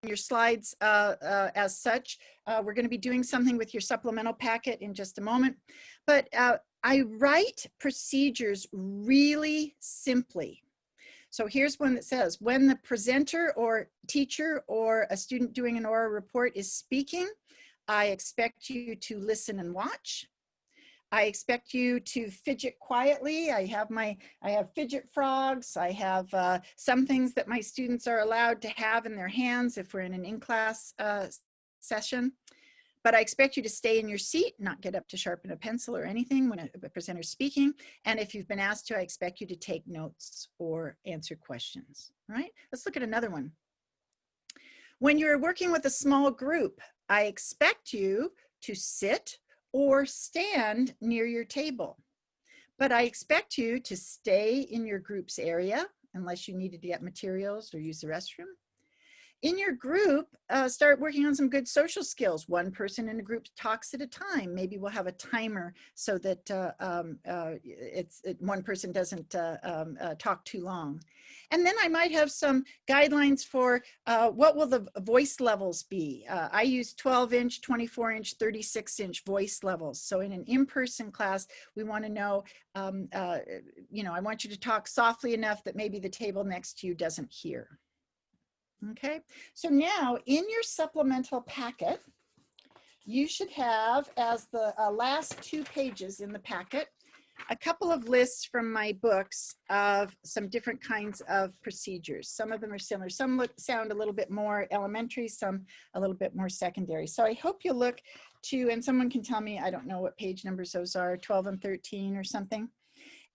your slides as such. We're going to be doing something with your supplemental packet in just a moment. But I write procedures really simply. So here's one that says, when the presenter or teacher or a student doing an oral report is speaking, I expect you to listen and watch. I expect you to fidget quietly. I have fidget frogs. I have some things that my students are allowed to have in their hands if we're in an in-class session. But I expect you to stay in your seat, not get up to sharpen a pencil or anything when a presenter is speaking. And if you've been asked to, I expect you to take notes or answer questions. All right, let's look at another one. When you're working with a small group, I expect you to sit or stand near your table. But I expect you to stay in your group's area unless you needed to get materials or use the restroom. In your group, start working on some good social skills. One person in a group talks at a time. Maybe we'll have a timer so that one person doesn't talk too long. And then I might have some guidelines for what will the voice levels be. I use 12-inch, 24-inch, 36-inch voice levels. So in an in-person class, we want to know, I want you to talk softly enough that maybe the table next to you doesn't hear. Okay, so now in your supplemental packet, you should have, as the last 2 pages in the packet, a couple of lists from my books of some different kinds of procedures. Some of them are similar. Some sound a little bit more elementary, some a little bit more secondary. So I hope you'll look to, and someone can tell me, I don't know what page numbers those are, 12 and 13 or something.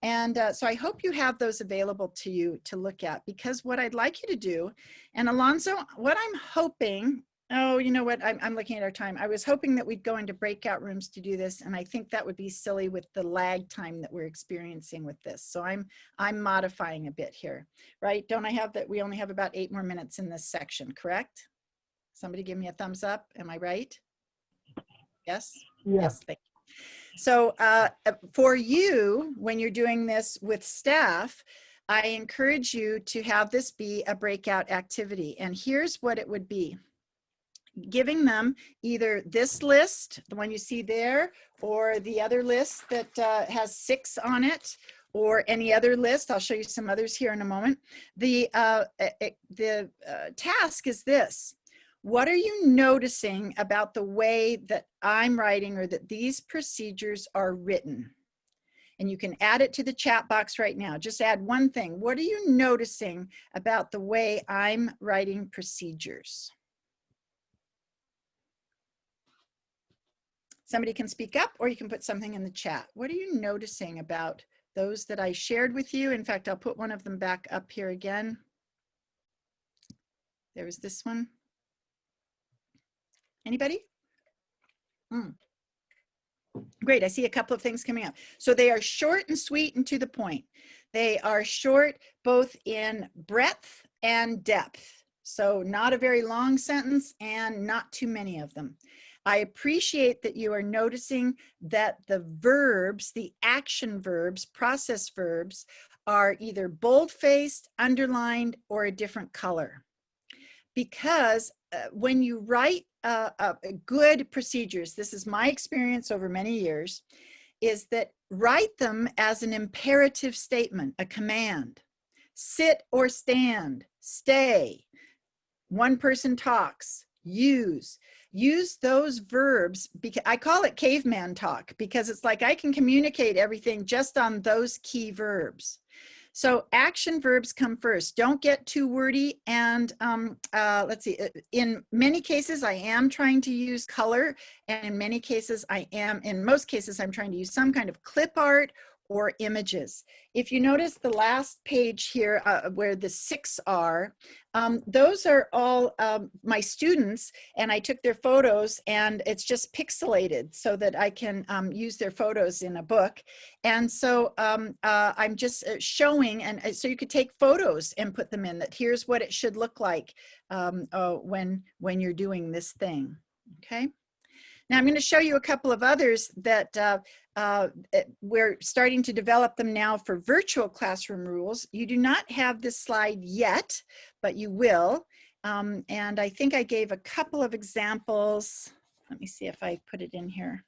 And so I hope you have those available to you to look at, because what I'd like you to do, and Alonzo, what I'm hoping, oh, you know what, I'm looking at our time. I was hoping that we'd go into breakout rooms to do this, and I think that would be silly with the lag time that we're experiencing with this. So I'm modifying a bit here, right? Don't I have that? We only have about 8 more minutes in this section, correct? Somebody give me a thumbs up. Am I right? Yes? Yeah. Yes, thank you. So for you, when you're doing this with staff, I encourage you to have this be a breakout activity. And here's what it would be. Giving them either this list, the one you see there, or the other list that has 6 on it, or any other list. I'll show you some others here in a moment. The task is this. What are you noticing about the way that I'm writing or that these procedures are written? And you can add it to the chat box right now. Just add one thing. What are you noticing about the way I'm writing procedures? Somebody can speak up, or you can put something in the chat. What are you noticing about those that I shared with you? In fact, I'll put one of them back up here again. There was this one. Anybody? Great, I see a couple of things coming up. So they are short and sweet and to the point. They are short both in breadth and depth. So not a very long sentence and not too many of them. I appreciate that you are noticing that the verbs, the action verbs, process verbs, are either bold-faced, underlined, or a different color. Because when you write good procedures, this is my experience over many years, is that write them as an imperative statement, a command. Sit or stand, stay, one person talks, use those verbs. Because I call it caveman talk, because it's like I can communicate everything just on those key verbs. So action verbs come first. Don't get too wordy. And let's see, in many cases, I am trying to use color. And in many cases, in most cases, I'm trying to use some kind of clip art or images. If you notice the last page here where the 6 are, those are all my students, and I took their photos, and it's just pixelated so that I can use their photos in a book. And so I'm just showing, and so you could take photos and put them in, that here's what it should look like when you're doing this thing, okay? Now I'm going to show you a couple of others that we're starting to develop them now for virtual classroom rules. You do not have this slide yet, but you will. And I think I gave a couple of examples. Let me see if I put it in here.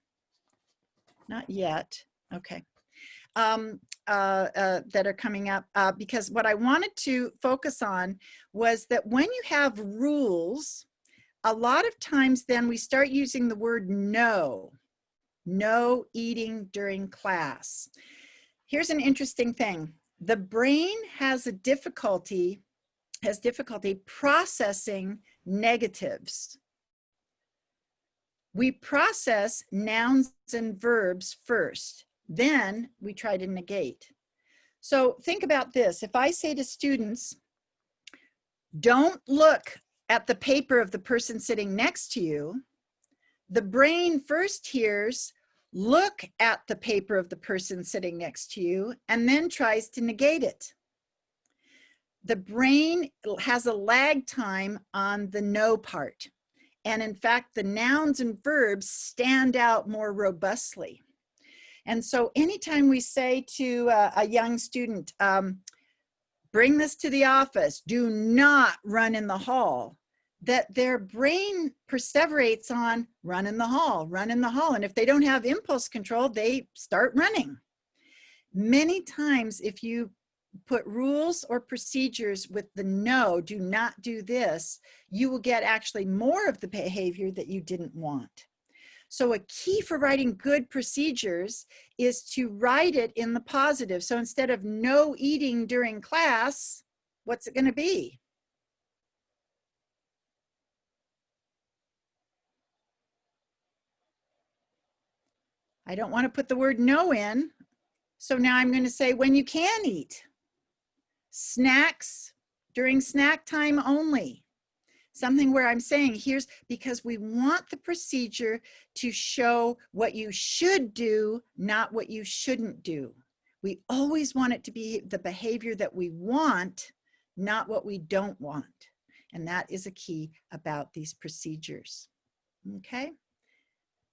Not yet. Okay. That are coming up, because what I wanted to focus on was that when you have rules, a lot of times then we start using the word no eating during class. Here's an interesting thing. The brain has difficulty processing negatives. We process nouns and verbs first, then we try to negate. So think about this. If I say to students, don't look at the paper of the person sitting next to you, the brain first hears, look at the paper of the person sitting next to you, and then tries to negate it. The brain has a lag time on the no part. And in fact, the nouns and verbs stand out more robustly. And so anytime we say to a young student, bring this to the office, do not run in the hall, that their brain perseverates on run in the hall, run in the hall. And if they don't have impulse control, they start running. Many times, if you put rules or procedures with the no, do not do this, you will get actually more of the behavior that you didn't want. So a key for writing good procedures is to write it in the positive. So instead of no eating during class, what's it going to be? I don't want to put the word no in. So now I'm going to say when you can eat. Snacks during snack time only. Something where I'm saying here's, because we want the procedure to show what you should do, not what you shouldn't do. We always want it to be the behavior that we want, not what we don't want. And that is a key about these procedures. Okay.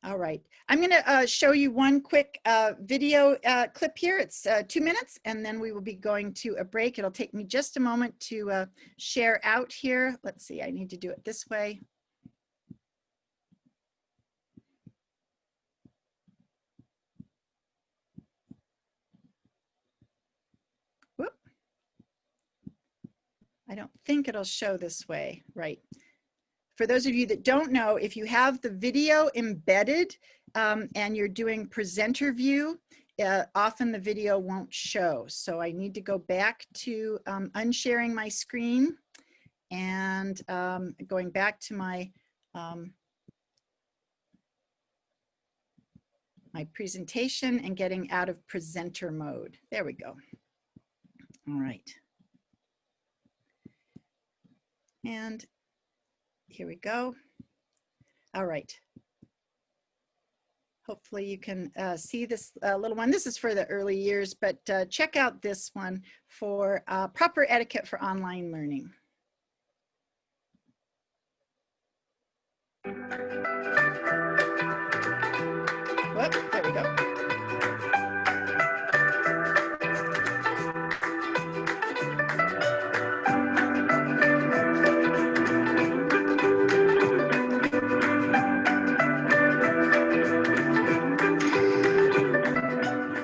All right, I'm going to show you one quick video clip here. It's 2 minutes, and then we will be going to a break. It'll take me just a moment to share out here. Let's see, I need to do it this way. Whoop. I don't think it'll show this way, right? For those of you that don't know, if you have the video embedded and you're doing presenter view, often the video won't show. So I need to go back to unsharing my screen and going back to my my presentation and getting out of presenter mode. There we go. All right. And here we go. All right. Hopefully you can see this little one. This is for the early years, but check out this one for proper etiquette for online learning. Whoop, there we go.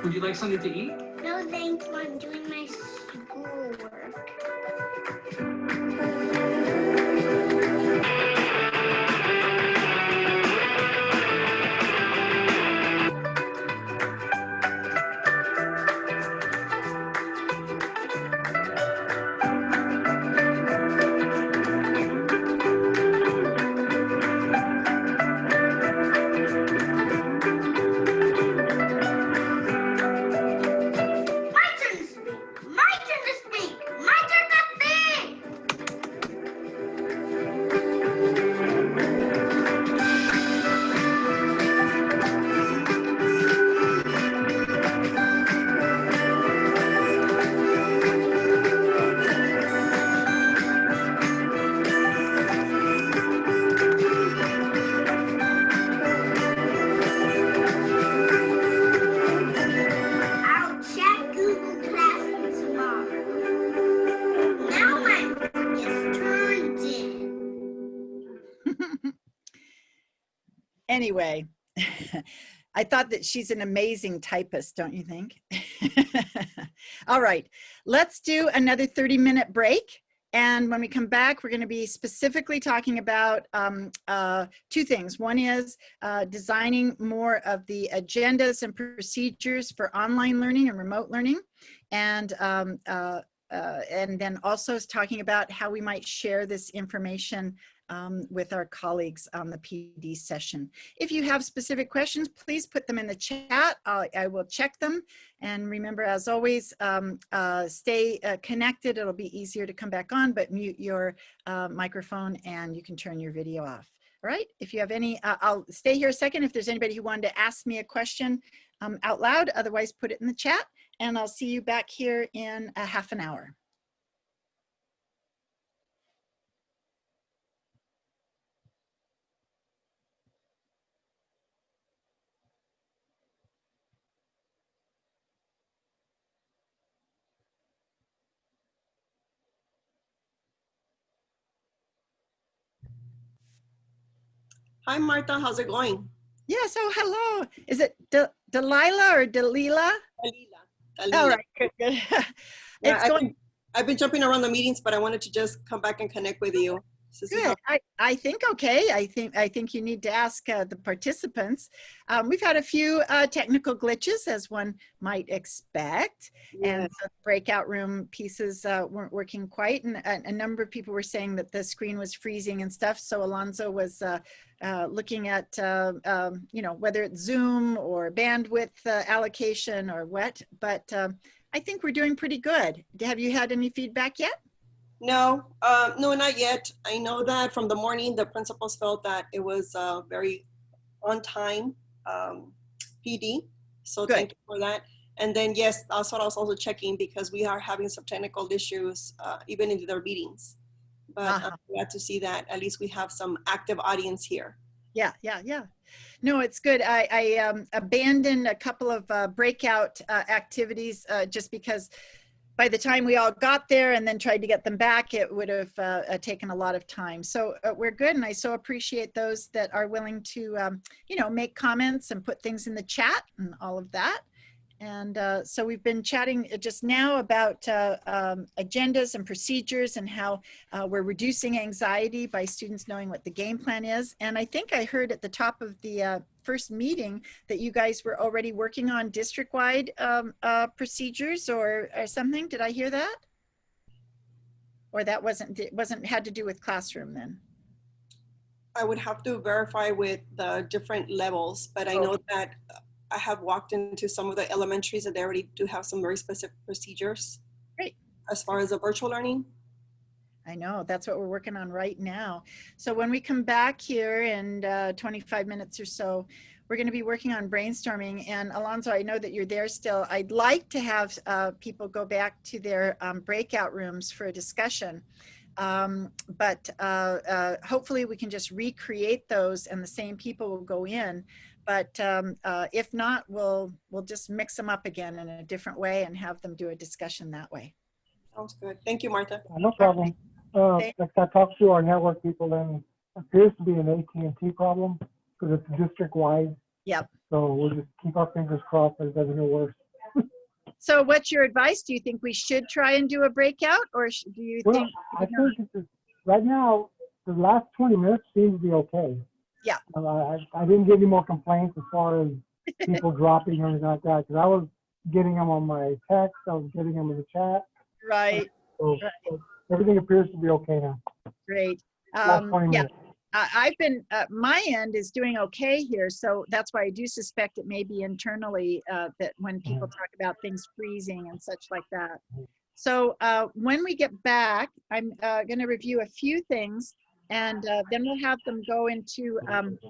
Would you like something to eat? No, thank you. I'm doing my schoolwork. Anyway, I thought that she's an amazing typist, don't you think? All right, let's do another 30-minute break. And when we come back, we're going to be specifically talking about two things. One is designing more of the agendas and procedures for online learning and remote learning. And then also is talking about how we might share this information with our colleagues on the PD session. If you have specific questions, please put them in the chat. I will check them. And remember, as always, stay connected. It'll be easier to come back on, but mute your microphone and you can turn your video off. All right, if you have any, I'll stay here a second if there's anybody who wanted to ask me a question out loud. Otherwise, put it in the chat and I'll see you back here in a half an hour. Hi, Martha. How's it going? Yes. Oh, hello. Is it Delilah or Dalila? Dalila. All right. Good. Good. Yeah, I've been jumping around the meetings, but I wanted to just come back and connect with you. Good. I think okay. I think you need to ask the participants. We've had a few technical glitches, as one might expect, and the breakout room pieces weren't working quite. And a number of people were saying that the screen was freezing and stuff. So Alonzo was looking at you know, whether it's Zoom or bandwidth allocation or what. But I think we're doing pretty good. Have you had any feedback yet? No, no, not yet. I know that from the morning, the principals felt that it was very on time PD. So Good. thank you for that. And then, yes, that's what I was also checking because we are having some technical issues even in their meetings. But I'm glad to see that at least we have some active audience here. Yeah. No, it's good. I abandoned a couple of breakout activities just because by the time we all got there and then tried to get them back, it would have taken a lot of time. So we're good. And I so appreciate those that are willing to, you know, make comments and put things in the chat and all of that. And so we've been chatting just now about agendas and procedures and how we're reducing anxiety by students knowing what the game plan is. And I think I heard at the top of the first meeting that you guys were already working on district-wide procedures or something. Did I hear that? Or that wasn't had to do with classroom then? I would have to verify with the different levels, but I know that I have walked into some of the elementaries and they already do have some very specific procedures. Great. As far as the virtual learning. I know, that's what we're working on right now. So when we come back here in 25 minutes or so, we're going to be working on brainstorming. And Alonzo, I know that you're there still. I'd like to have people go back to their breakout rooms for a discussion. But hopefully we can just recreate those and the same people will go in. But if not, we'll just mix them up again in a different way and have them do a discussion that way. Sounds good. Thank you, Martha. No problem. Like I talked to our network people, and it appears to be an AT&T problem because it's district-wide. Yep. So we'll just keep our fingers crossed that it doesn't get worse. So what's your advice? Do you think we should try and do a breakout, or do you think? I think it's right now, the last 20 minutes seems to be okay. Yeah. I didn't get any more complaints as far as people dropping or anything like that, because I was getting them on my text, I was getting them in the chat. Right. So everything appears to be okay now. Great. Last 20 Yeah. minutes. I've been, my end is doing okay here. So that's why I do suspect it may be internally that when people talk about things freezing and such like that. So when we get back, I'm going to review a few things and then we'll have them go into,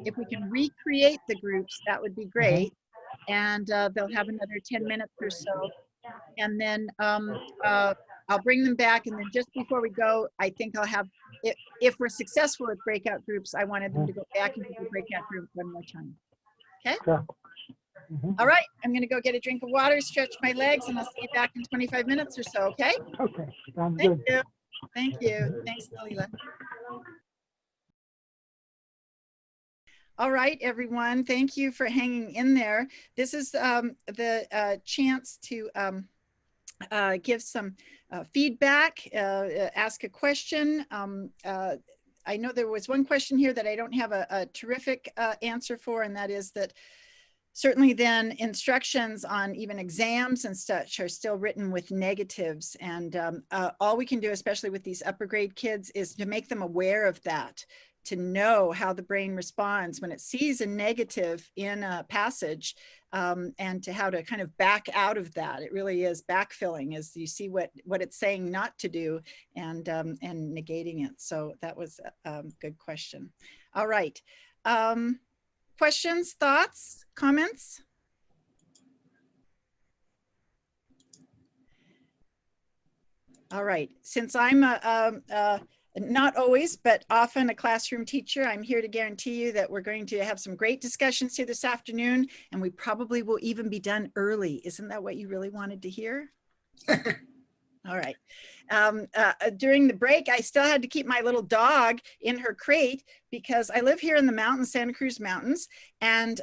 if we can recreate the groups, that would be great. And they'll have another 10 minutes or so. And then I'll bring them back. And then just before we go, I think I'll have, if we're successful with breakout groups, I wanted them to go back into the breakout group one more time. Okay? Sure. All right. I'm going to go get a drink of water, stretch my legs, and I'll see you back in 25 minutes or so. Okay? Okay. Sounds Thank good. you. Thank you. Thanks, Dalila. All right, everyone. Thank you for hanging in there. This is the chance to give some feedback, ask a question. I know there was one question here that I don't have a terrific answer for, and that is that certainly then instructions on even exams and such are still written with negatives. And all we can do, especially with these upper grade kids, is to make them aware of that, to know how the brain responds when it sees a negative in a passage, and to how to kind of back out of that. It really is backfilling as you see what it's saying not to do, and negating it. So that was a good question. All right. Questions, thoughts, comments? All right. Since I'm not always, but often a classroom teacher, I'm here to guarantee you that we're going to have some great discussions here this afternoon, and we probably will even be done early. Isn't that what you really wanted to hear? All right. During the break, I still had to keep my little dog in her crate because I live here in the mountains, Santa Cruz Mountains, and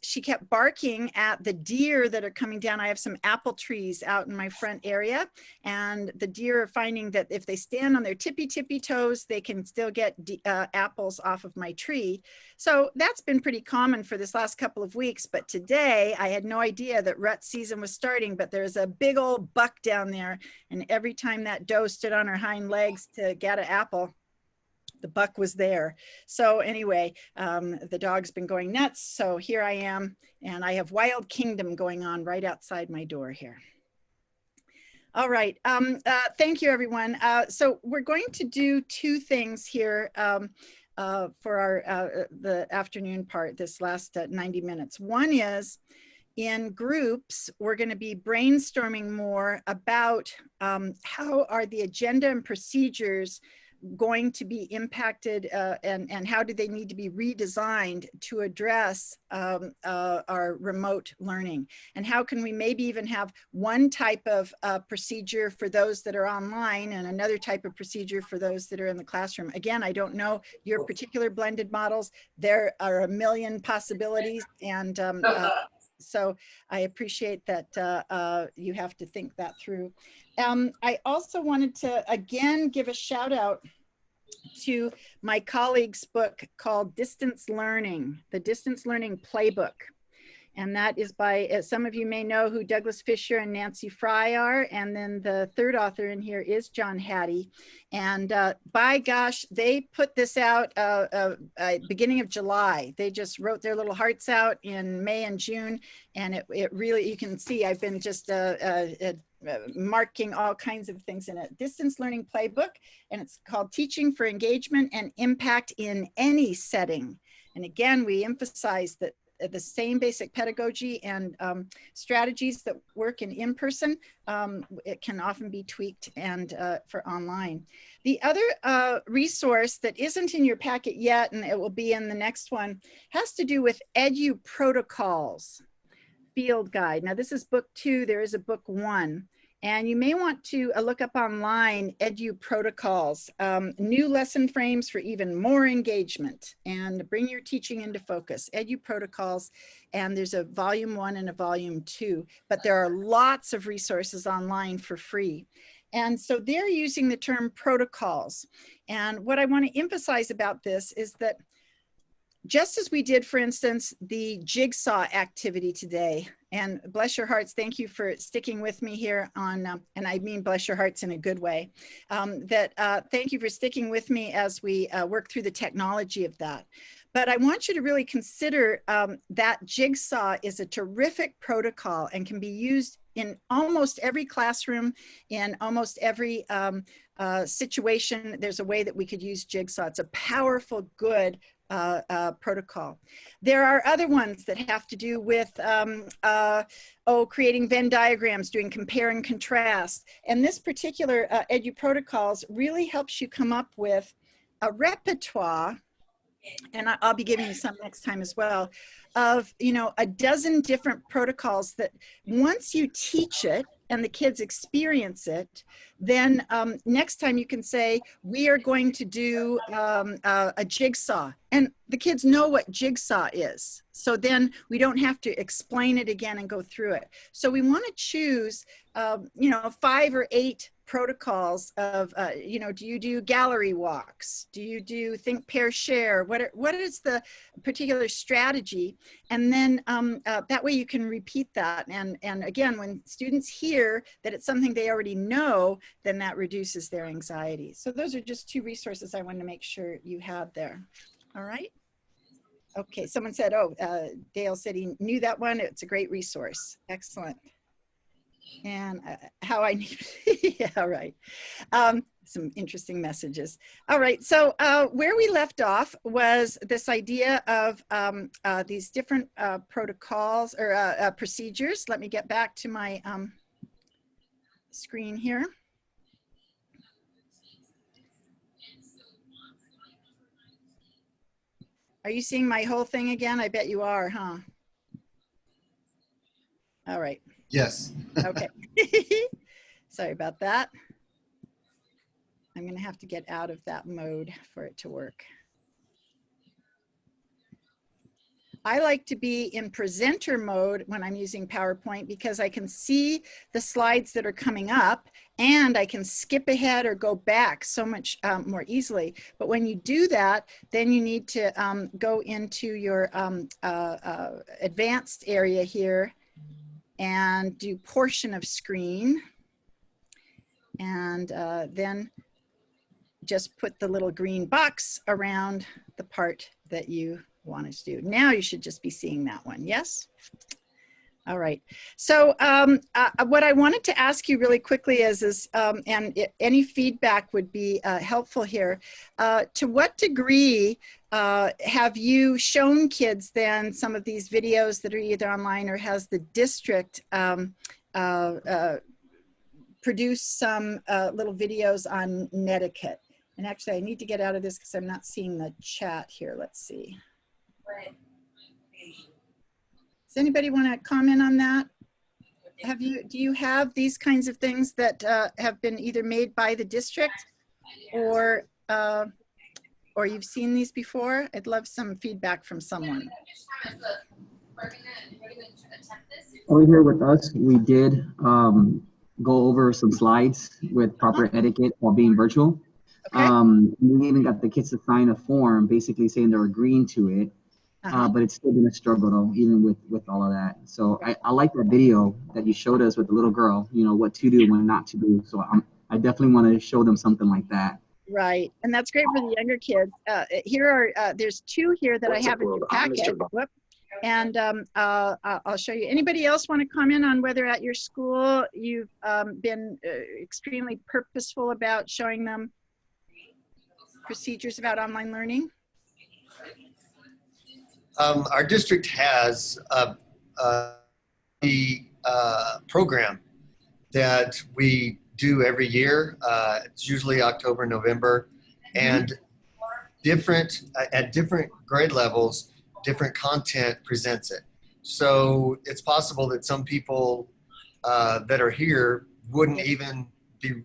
she kept barking at the deer that are coming down. I have some apple trees out in my front area, and the deer are finding that if they stand on their tippy toes, they can still get apples off of my tree. So that's been pretty common for this last couple of weeks. But today, I had no idea that rut season was starting, but there's a big old buck down there, and every time that doe stood on her hind legs to get an apple, the buck was there. So anyway, the dog's been going nuts. So here I am, and I have Wild Kingdom going on right outside my door here. All right. Thank you, everyone. So we're going to do two things here for our the afternoon part, this last 90 minutes. One is, in groups, we're going to be brainstorming more about how are the agenda and procedures going to be impacted, and how do they need to be redesigned to address our remote learning, and how can we maybe even have one type of procedure for those that are online and another type of procedure for those that are in the classroom. Again, I don't know your particular blended models. There are a million possibilities, and so I appreciate that you have to think that through. I also wanted to again give a shout out to my colleague's book called Distance Learning, the Distance Learning Playbook. And that is by, as some of you may know who Douglas Fisher and Nancy Fry are. And then the third author in here is John Hattie. And by gosh, they put this out beginning of July. They just wrote their little hearts out in May and June. And it really, you can see I've been just marking all kinds of things in it. Distance Learning Playbook, and it's called Teaching for Engagement and Impact in Any Setting. And again, we emphasize that the same basic pedagogy and strategies that work in person, it can often be tweaked and for online. The other resource that isn't in your packet yet, and it will be in the next one, has to do with Edu Protocols Field Guide. Now this is book 2, there is a book 1. And you may want to look up online Edu Protocols, new lesson frames for even more engagement, and bring your teaching into focus. Edu Protocols, and there's a volume 1 and a volume 2, but there are lots of resources online for free. And so they're using the term protocols. And what I want to emphasize about this is that just as we did, for instance, the jigsaw activity today, and bless your hearts, thank you for sticking with me here on, and I mean bless your hearts in a good way, thank you for sticking with me as we work through the technology of that. But I want you to really consider that jigsaw is a terrific protocol and can be used in almost every classroom, in almost every situation. There's a way that we could use jigsaw. It's a powerful, good protocol. There are other ones that have to do with creating Venn diagrams, doing compare and contrast. And this particular Edu Protocols really helps you come up with a repertoire, and I'll be giving you some next time as well, of a dozen different protocols that once you teach it, and the kids experience it, then next time you can say, we are going to do a jigsaw, and the kids know what jigsaw is. So then we don't have to explain it again and go through it. So we want to choose, 5 or 8 protocols of, do you do gallery walks? Do you do think, pair, share? What is the particular strategy? And then that way you can repeat that. And again, when students hear that it's something they already know, then that reduces their anxiety. So those are just 2 resources I wanted to make sure you had there. All right. Okay, someone said, Dale said he knew that one. It's a great resource. Excellent. And how I need, yeah, right. Some interesting messages. All right, so where we left off was this idea of these different protocols or procedures. Let me get back to my screen here. Are you seeing my whole thing again? I bet you are, huh? All right. Yes. Okay. Sorry about that. I'm going to have to get out of that mode for it to work. I like to be in presenter mode when I'm using PowerPoint because I can see the slides that are coming up and I can skip ahead or go back so much more easily. But when you do that, then you need to go into your advanced area here and do portion of screen. And then just put the little green box around the part that you wanted to do. Now you should just be seeing that one, yes? All right, so what I wanted to ask you really quickly is any feedback would be helpful here. To what degree have you shown kids then some of these videos that are either online, or has the district produced some little videos on netiquette? And actually I need to get out of this because I'm not seeing the chat here. Let's see. Does anybody want to comment on that? Do you have these kinds of things that have been either made by the district or you've seen these before? I'd love some feedback from someone. Over here with us, we did go over some slides with proper etiquette while being virtual. Okay. We even got the kids to sign a form basically saying they're agreeing to it. But it's still been a struggle though, even with all of that. So I like that video that you showed us with the little girl, what to do and what not to do. So I definitely want to show them something like that. Right, and that's great for the younger kids. Here are, there's 2 here that I have in your packet. Whoop. And I'll show you. Anybody else want to comment on whether at your school you've been extremely purposeful about showing them procedures about online learning? Our district has a program that we do every year. It's usually October, November, and at different grade levels, different content presents it. So it's possible that some people that are here wouldn't even be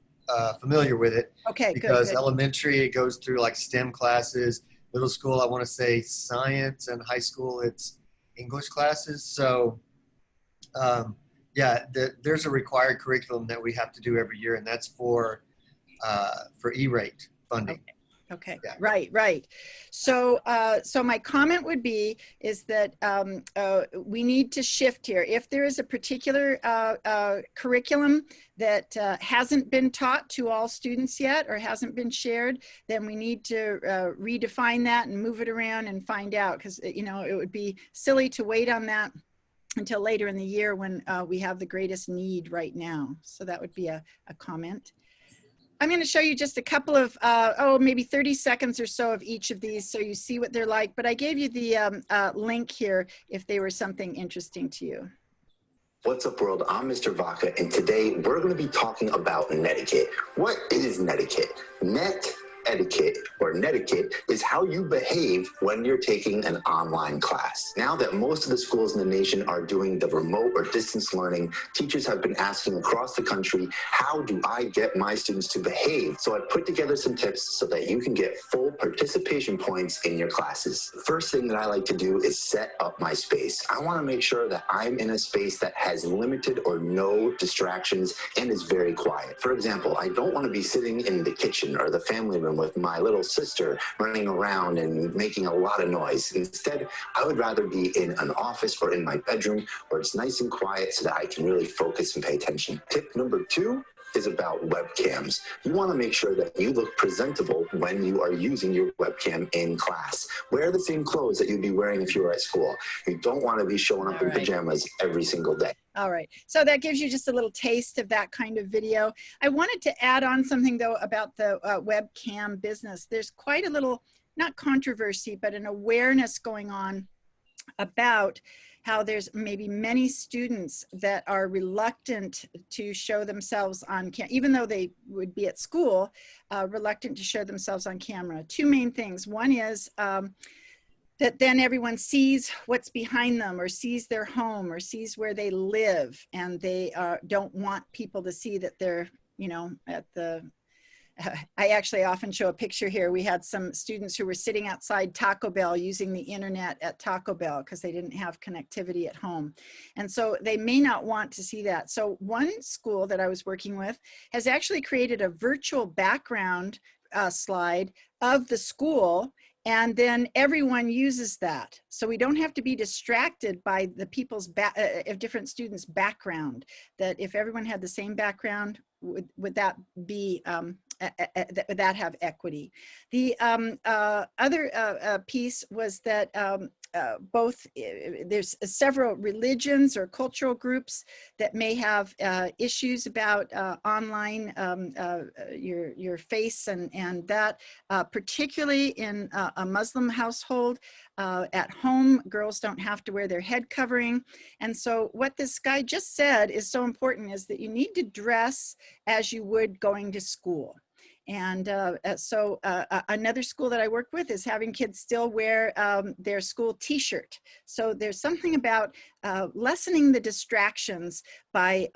familiar with it. Okay, because good. Elementary, it goes through like STEM classes. Middle school, I want to say science, and high school, it's English classes. So, there's a required curriculum that we have to do every year, and that's for E-rate funding. Okay. Yeah. Right. So, so my comment would be is that we need to shift here. If there is a particular curriculum that hasn't been taught to all students yet or hasn't been shared, then we need to redefine that and move it around and find out, because it would be silly to wait on that until later in the year when we have the greatest need right now. So that would be a comment. I'm going to show you just a couple of, maybe 30 seconds or so of each of these so you see what they're like. But I gave you the link here if they were something interesting to you. What's up, world? I'm Mr. Vaca, and today we're going to be talking about netiquette. What is netiquette? Net etiquette or netiquette is how you behave when you're taking an online class. Now that most of the schools in the nation are doing the remote or distance learning, teachers have been asking across the country, how do I get my students to behave? So I put together some tips so that you can get full participation points in your classes. The first thing that I like to do is set up my space. I want to make sure that I'm in a space that has limited or no distractions and is very quiet. For example, I don't want to be sitting in the kitchen or the family room with my little sister running around and making a lot of noise. Instead, I would rather be in an office or in my bedroom where it's nice and quiet so that I can really focus and pay attention. Tip number 2 is about webcams. You want to make sure that you look presentable when you are using your webcam in class. Wear the same clothes that you'd be wearing if you were at school. You don't want to be showing up in pajamas every single day. All right, so that gives you just a little taste of that kind of video. I wanted to add on something though about the webcam business. There's quite a little, not controversy, but an awareness going on about how there's maybe many students that are reluctant to show themselves on camera, even though they would be at school, reluctant to show themselves on camera. Two main things. One is that then everyone sees what's behind them or sees their home or sees where they live, and they don't want people to see that they're, you know, at the, I actually often show a picture here. We had some students who were sitting outside Taco Bell using the internet at Taco Bell because they didn't have connectivity at home. And so they may not want to see that. So one school that I was working with has actually created a virtual background slide of the school, and then everyone uses that. So we don't have to be distracted by the people's, different students' background. That if everyone had the same background, would that be, would that have equity? The other piece was that there's several religions or cultural groups that may have issues about online your face and that, particularly in a Muslim household. At home, girls don't have to wear their head covering. And so what this guy just said is so important, is that you need to dress as you would going to school. And so another school that I work with is having kids still wear their school t-shirt. So there's something about lessening the distractions by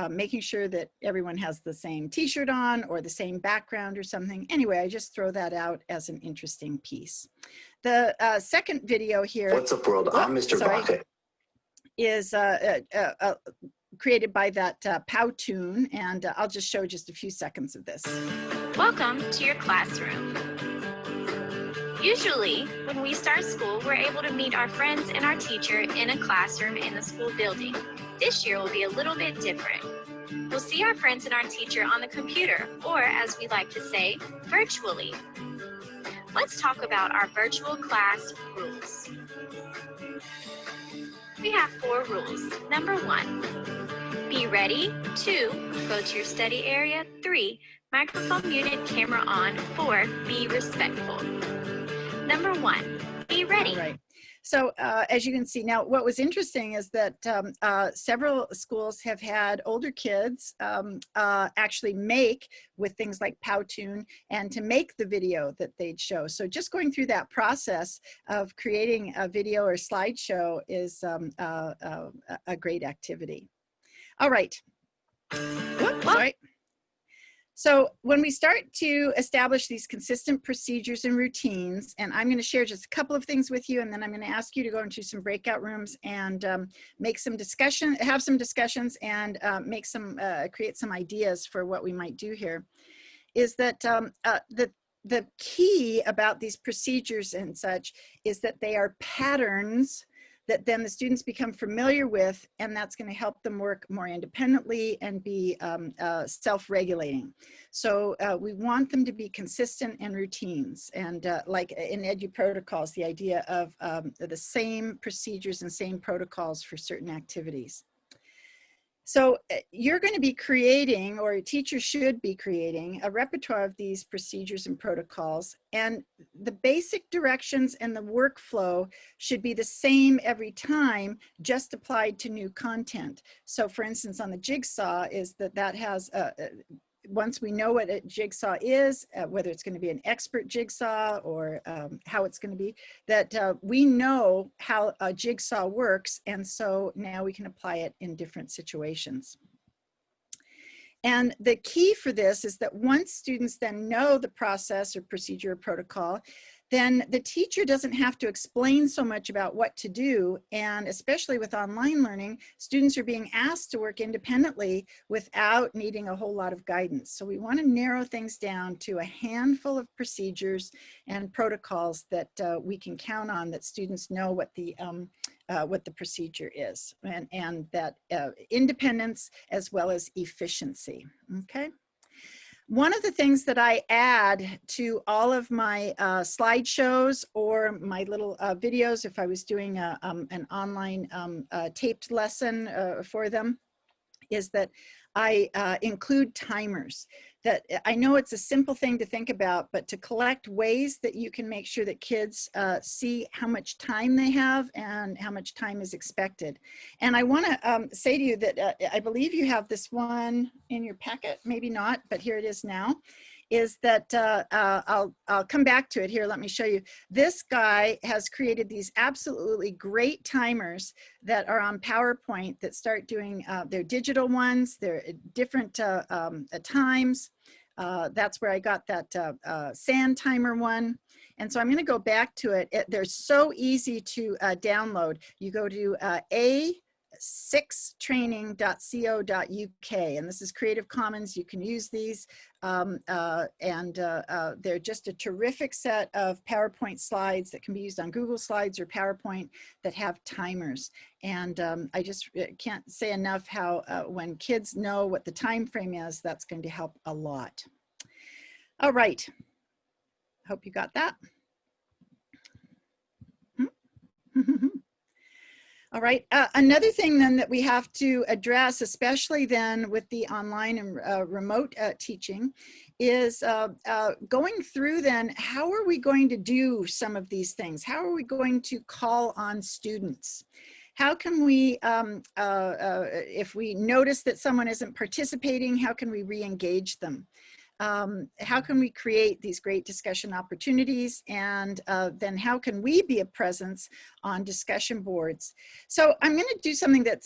making sure that everyone has the same t-shirt on or the same background or something. Anyway, I just throw that out as an interesting piece. The second video here. What's up, world? I'm Mr. Vaca. Is created by that Powtoon, and I'll just show just a few seconds of this. Welcome to your classroom. Usually, when we start school, we're able to meet our friends and our teacher in a classroom in the school building. This year will be a little bit different. We'll see our friends and our teacher on the computer, or as we like to say, virtually. Let's talk about our virtual class rules. We have 4 rules. Number 1, be ready. 2, go to your study area. 3, microphone muted, camera on. 4, be respectful. Number 1, be ready. All right. So as you can see now, what was interesting is that several schools have had older kids actually make with things like Powtoon and to make the video that they'd show. So just going through that process of creating a video or slideshow is a great activity. All right. Whoops, sorry. So when we start to establish these consistent procedures and routines, and I'm going to share just a couple of things with you, and then I'm going to ask you to go into some breakout rooms and make some discussion, have some discussions, and make some create some ideas for what we might do here. Is that the key about these procedures and such is that they are patterns that then the students become familiar with, and that's going to help them work more independently and be self-regulating. So we want them to be consistent and routines, and like in Edu Protocols, the idea of the same procedures and same protocols for certain activities. So you're going to be creating, or a teacher should be creating, a repertoire of these procedures and protocols, and the basic directions and the workflow should be the same every time, just applied to new content. So for instance, on the Jigsaw is that has once we know what a jigsaw is, whether it's going to be an expert jigsaw or how it's going to be, that we know how a jigsaw works. And so now we can apply it in different situations. And the key for this is that once students then know the process or procedure or protocol, then the teacher doesn't have to explain so much about what to do. And especially with online learning, students are being asked to work independently without needing a whole lot of guidance. So we want to narrow things down to a handful of procedures and protocols that we can count on, that students know what the procedure is, and that independence as well as efficiency, okay? One of the things that I add to all of my slideshows or my little videos, if I was doing an online taped lesson for them, is that I include timers. That I know it's a simple thing to think about, but to collect ways that you can make sure that kids see how much time they have and how much time is expected. And I want to say to you that I believe you have this one in your packet, maybe not, but here it is now, is that I'll come back to it here. Let me show you. This guy has created these absolutely great timers that are on PowerPoint that start doing, they're digital ones, they're different times. That's where I got that sand timer one. And so I'm going to go back to it. They're so easy to download. You go to a6training.co.uk, and this is Creative Commons. You can use these, and they're just a terrific set of PowerPoint slides that can be used on Google Slides or PowerPoint that have timers. And I just can't say enough how when kids know what the time frame is, that's going to help a lot. All right, hope you got that. All right, another thing then that we have to address, especially then with the online and remote teaching, is going through then, how are we going to do some of these things? How are we going to call on students? How can we, if we notice that someone isn't participating, how can we re-engage them? How can we create these great discussion opportunities, and then how can we be a presence on discussion boards? So I'm going to do something that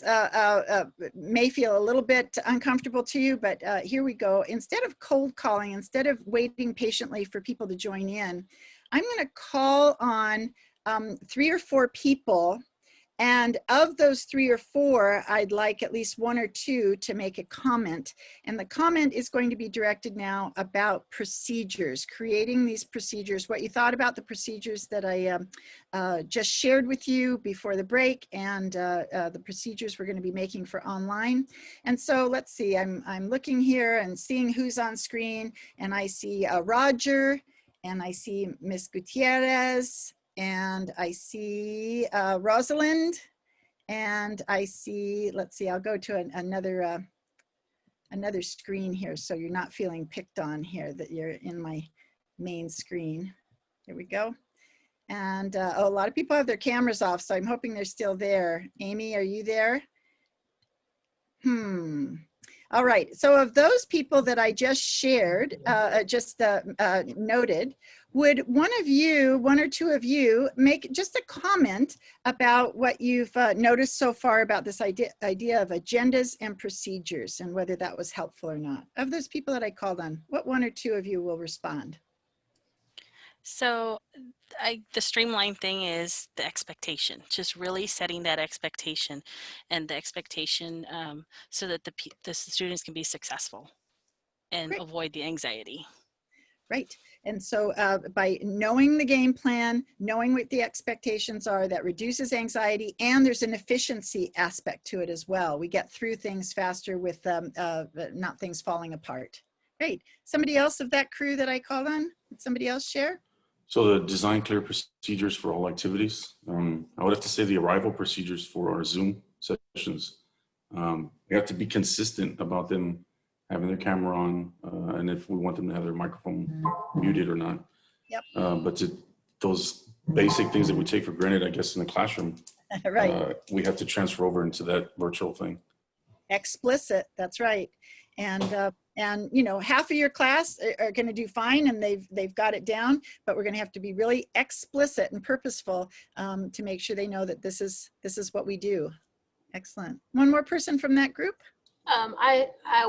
may feel a little bit uncomfortable to you, but here we go. Instead of cold calling, instead of waiting patiently for people to join in, I'm going to call on 3 or 4 people. And of those 3 or 4, I'd like at least 1 or 2 to make a comment. And the comment is going to be directed now about procedures, creating these procedures, what you thought about the procedures that I just shared with you before the break, and the procedures we're going to be making for online. And so let's see, I'm looking here and seeing who's on screen, and I see Roger, and I see Miss Gutierrez, and I see Rosalind, and I see, let's see, I'll go to another screen here so you're not feeling picked on here, that you're in my main screen. Here we go. And oh, a lot of people have their cameras off, so I'm hoping they're still there. Amy, are you there? All right, so of those people that I just shared, noted, would one or two of you make just a comment about what you've noticed so far about this idea of agendas and procedures, and whether that was helpful or not? Of those people that I called on, what 1 or 2 of you will respond? So the streamline thing is the expectation, just really setting that expectation, and the expectation so that the students can be successful and Great. avoid the anxiety. Right. And so by knowing the game plan, knowing what the expectations are, that reduces anxiety, and there's an efficiency aspect to it as well. We get through things faster with not things falling apart. Great. Somebody else of that crew that I called on? Did somebody else share? So the design clear procedures for all activities. I would have to say the arrival procedures for our Zoom sessions. We have to be consistent about them having their camera on, and if we want them to have their microphone muted or not. Yep. But those basic things that we take for granted, I guess, in the classroom, Right. We have to transfer over into that virtual thing. Explicit, that's right. And and you know, half of your class are going to do fine and they've got it down, but we're going to have to be really explicit and purposeful to make sure they know that this is what we do. Excellent. One more person from that group.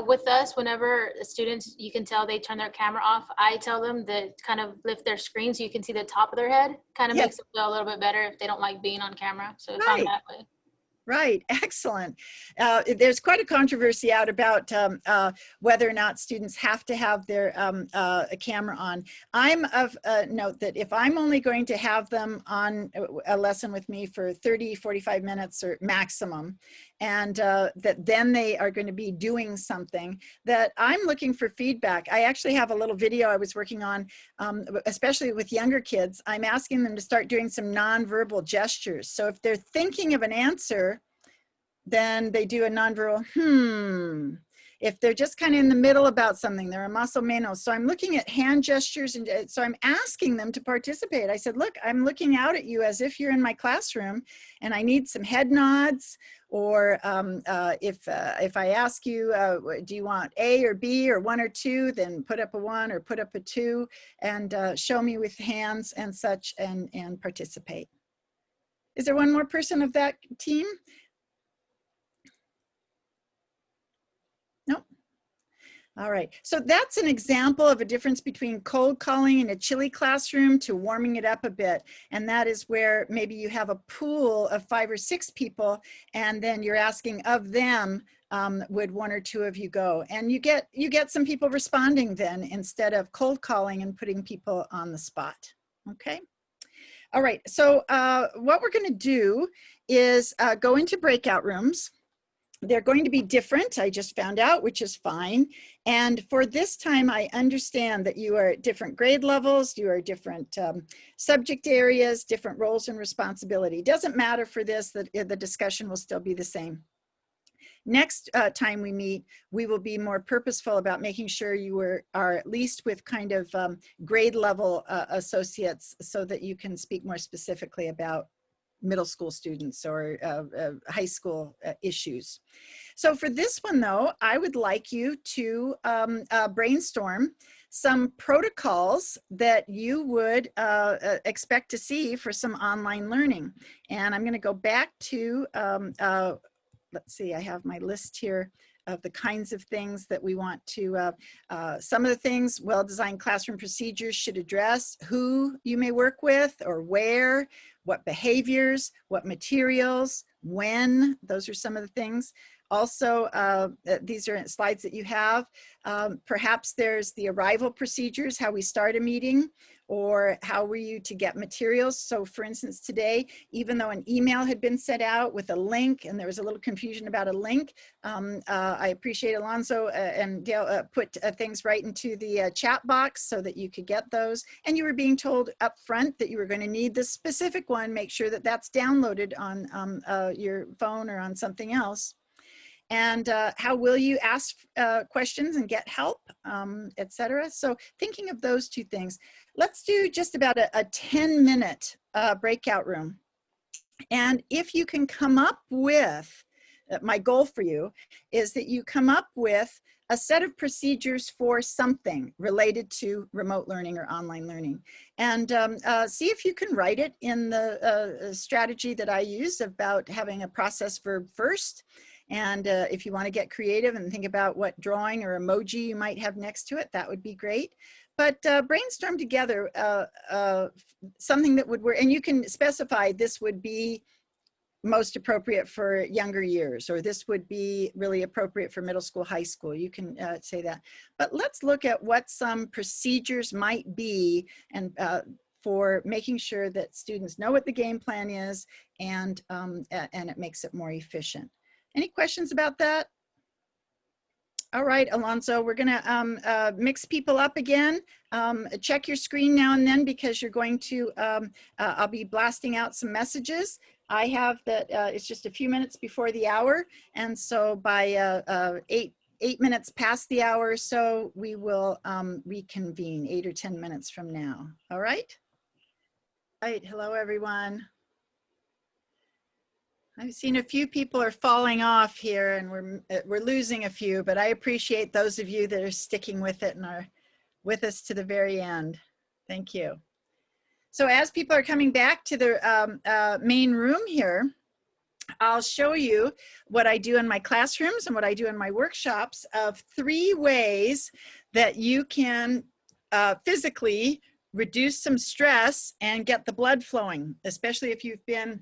With us, whenever students, you can tell they turn their camera off, I tell them to kind of lift their screen so you can see the top of their head. Kind of Yes. makes them feel a little bit better if they don't like being on camera. So it's Right. on that way. Right, excellent. There's quite a controversy out about whether or not students have to have their a camera on. I'm of note that if I'm only going to have them on a lesson with me for 30, 45 minutes or maximum, and that then they are going to be doing something, that I'm looking for feedback. I actually have a little video I was working on, especially with younger kids. I'm asking them to start doing some nonverbal gestures. So if they're thinking of an answer, then they do a nonverbal If they're just kind of in the middle about something, they're a más o menos. So I'm looking at hand gestures, and so I'm asking them to participate. I said, look, I'm looking out at you as if you're in my classroom, and I need some head nods. Or if I ask you, do you want A or B or 1 or 2, then put up a 1 or put up a 2, and show me with hands and such, and participate. Is there one more person of that team? Nope. All right, so that's an example of a difference between cold calling in a chilly classroom to warming it up a bit. And that is where maybe you have a pool of 5 or 6 people, and then you're asking of them, would 1 or 2 of you go? And you get some people responding then, instead of cold calling and putting people on the spot. Okay. All right, so what we're gonna do is go into breakout rooms. They're going to be different, I just found out, which is fine. And for this time, I understand that you are at different grade levels, you are different subject areas, different roles and responsibility. Doesn't matter for this, the discussion will still be the same. Next time we meet, we will be more purposeful about making sure you are at least with kind of grade level associates, so that you can speak more specifically about middle school students or high school issues. So for this one though, I would like you to brainstorm some protocols that you would expect to see for some online learning. And I'm going to go back to, let's see, I have my list here of the kinds of things that we want to, some of the things well-designed classroom procedures should address: who you may work with or where, what behaviors, what materials, when. Those are some of the things. Also, these are slides that you have. Perhaps there's the arrival procedures, how we start a meeting, or how were you to get materials. So for instance, today, even though an email had been sent out with a link, and there was a little confusion about a link, I appreciate Alonso and Dale put things right into the chat box so that you could get those. And you were being told up front that you were going to need the specific one. Make sure that that's downloaded on your phone or on something else. And how will you ask questions and get help, etc. So thinking of those 2 things, let's do just about a 10-minute breakout room. And if you can come up with, my goal for you is that you come up with a set of procedures for something related to remote learning or online learning. And see if you can write it in the strategy that I use about having a process verb first. And if you want to get creative and think about what drawing or emoji you might have next to it, that would be great. But brainstorm together something that would work. And you can specify this would be most appropriate for younger years, or this would be really appropriate for middle school, high school. You can say that. But let's look at what some procedures might be, and for making sure that students know what the game plan is, and it makes it more efficient. Any questions about that? All right, Alonso, we're gonna mix people up again. Check your screen now and then, because you're going to, I'll be blasting out some messages. I have that it's just a few minutes before the hour. And so by 8 minutes past the hour or so, we will reconvene 8 or 10 minutes from now. All right? All right, hello everyone. I've seen a few people are falling off here, and we're losing a few, but I appreciate those of you that are sticking with it and are with us to the very end. Thank you. So as people are coming back to the main room here, I'll show you what I do in my classrooms and what I do in my workshops of 3 ways that you can physically reduce some stress and get the blood flowing, especially if you've been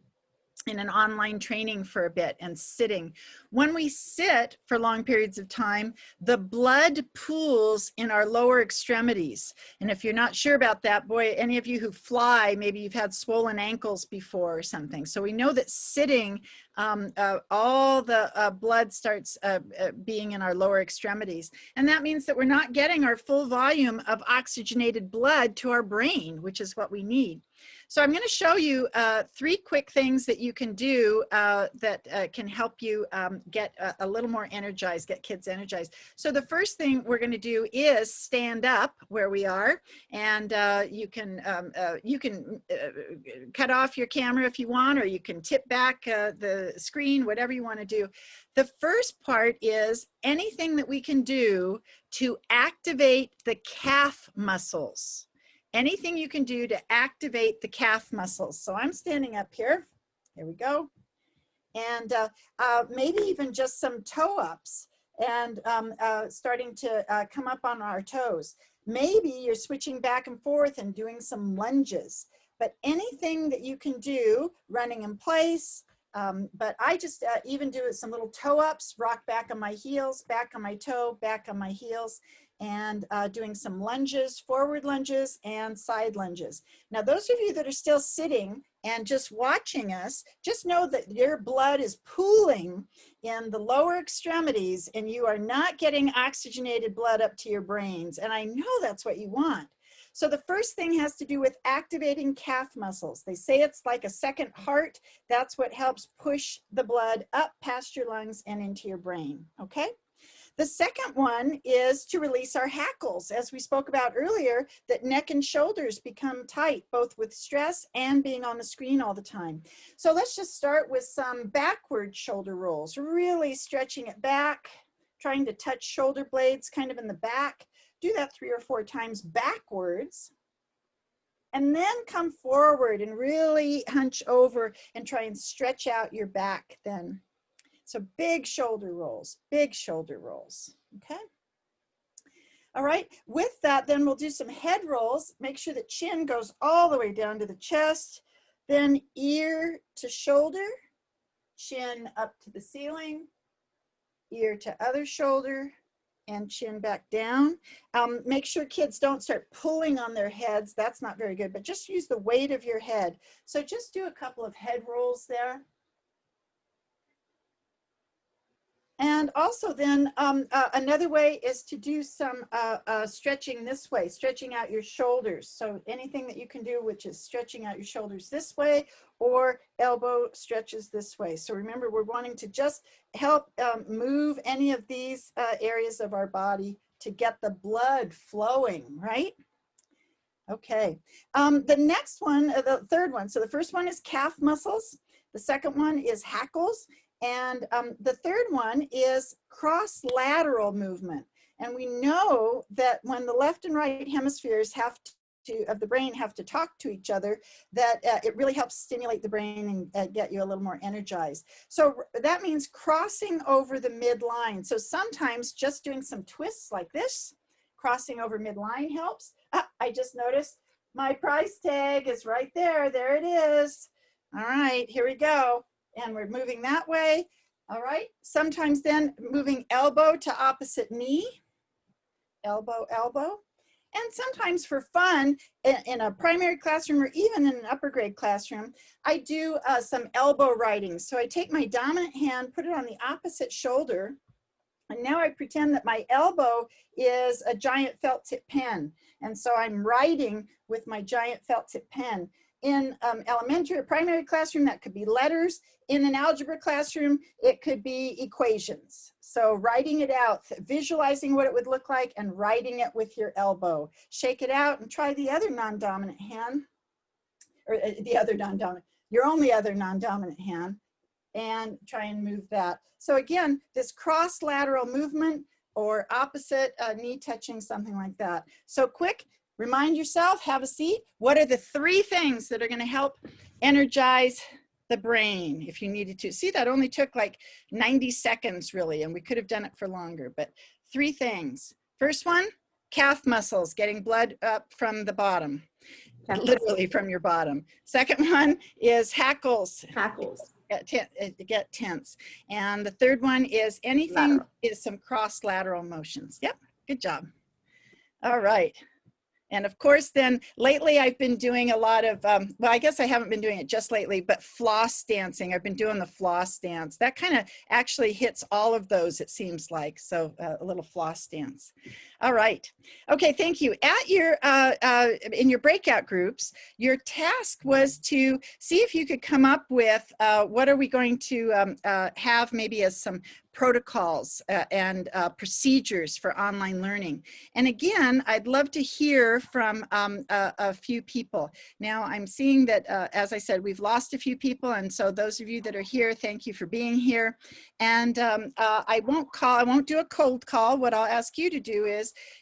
in an online training for a bit and sitting. When we sit for long periods of time, the blood pools in our lower extremities. And if you're not sure about that, boy, any of you who fly, maybe you've had swollen ankles before or something. So we know that sitting, all the blood starts being in our lower extremities. And that means that we're not getting our full volume of oxygenated blood to our brain, which is what we need. So I'm going to show you 3 quick things that you can do that can help you get a little more energized, get kids energized. So the first thing we're going to do is stand up where we are, and you can cut off your camera if you want, or you can tip back the screen, whatever you want to do. The first part is anything that we can do to activate the calf muscles. Anything you can do to activate the calf muscles. So I'm standing up here. Here we go. And maybe even just some toe ups and starting to come up on our toes. Maybe you're switching back and forth and doing some lunges. But anything that you can do, running in place. But I just even do some little toe ups, rock back on my heels, back on my toe, back on my heels, and doing some lunges, forward lunges and side lunges. Now, those of you that are still sitting and just watching us, just know that your blood is pooling in the lower extremities and you are not getting oxygenated blood up to your brains. And I know that's what you want. So the first thing has to do with activating calf muscles. They say it's like a second heart. That's what helps push the blood up past your lungs and into your brain, okay? The second one is to release our hackles. As we spoke about earlier, that neck and shoulders become tight, both with stress and being on the screen all the time. So let's just start with some backward shoulder rolls, really stretching it back, trying to touch shoulder blades kind of in the back. Do that 3 or 4 times backwards. And then come forward and really hunch over and try and stretch out your back then. So big shoulder rolls, okay? All right, with that, then we'll do some head rolls. Make sure the chin goes all the way down to the chest, then ear to shoulder, chin up to the ceiling, ear to other shoulder, and chin back down. Make sure kids don't start pulling on their heads. That's not very good, but just use the weight of your head. So just do a couple of head rolls there. And also then another way is to do some stretching this way, stretching out your shoulders. So anything that you can do, which is stretching out your shoulders this way, or elbow stretches this way. So remember, we're wanting to just help move any of these areas of our body to get the blood flowing, right? Okay, the next one, the third one. So the first one is calf muscles. The second one is hackles. And the third one is cross-lateral movement. And we know that when the left and right hemispheres of the brain have to talk to each other, that it really helps stimulate the brain and get you a little more energized. So that means crossing over the midline. So sometimes just doing some twists like this, crossing over midline helps. I just noticed my price tag is right there. There it is. All right, here we go. And we're moving that way. All right. Sometimes then moving elbow to opposite knee, elbow, elbow. And sometimes for fun, in a primary classroom or even in an upper grade classroom, I do some elbow writing. So I take my dominant hand, put it on the opposite shoulder, and now I pretend that my elbow is a giant felt tip pen. And so I'm writing with my giant felt tip pen. In elementary or primary classroom, that could be letters. In an algebra classroom, it could be equations. So writing it out, visualizing what it would look like and writing it with your elbow. Shake it out and try the other non-dominant hand, or the other non-dominant, your only other non-dominant hand. and try and move that. So again, this cross lateral movement or opposite knee touching, something like that. So quick, remind yourself, have a seat. What are the 3 things that are going to help energize the brain if you needed to? See, that only took like 90 seconds really, and we could have done it for longer, but 3 things. First one, calf muscles, getting blood up from the bottom, literally from your bottom. Second one is hackles. Hackles. Get tense. And the third one is anything Lateral. is some cross lateral motions. Yep, good job. All right. And of course, then lately I've been doing a lot of, well, I guess I haven't been doing it just lately, but floss dancing. I've been doing the floss dance. That kind of actually hits all of those, it seems like. So a little floss dance. All right. Okay, thank you. At your, in your breakout groups, your task was to see if you could come up with what are we going to have maybe as some protocols and procedures for online learning. And again, I'd love to hear from a few people. Now I'm seeing that, as I said, we've lost a few people. And so those of you that are here, thank you for being here. And I won't do a cold call. What I'll ask you to do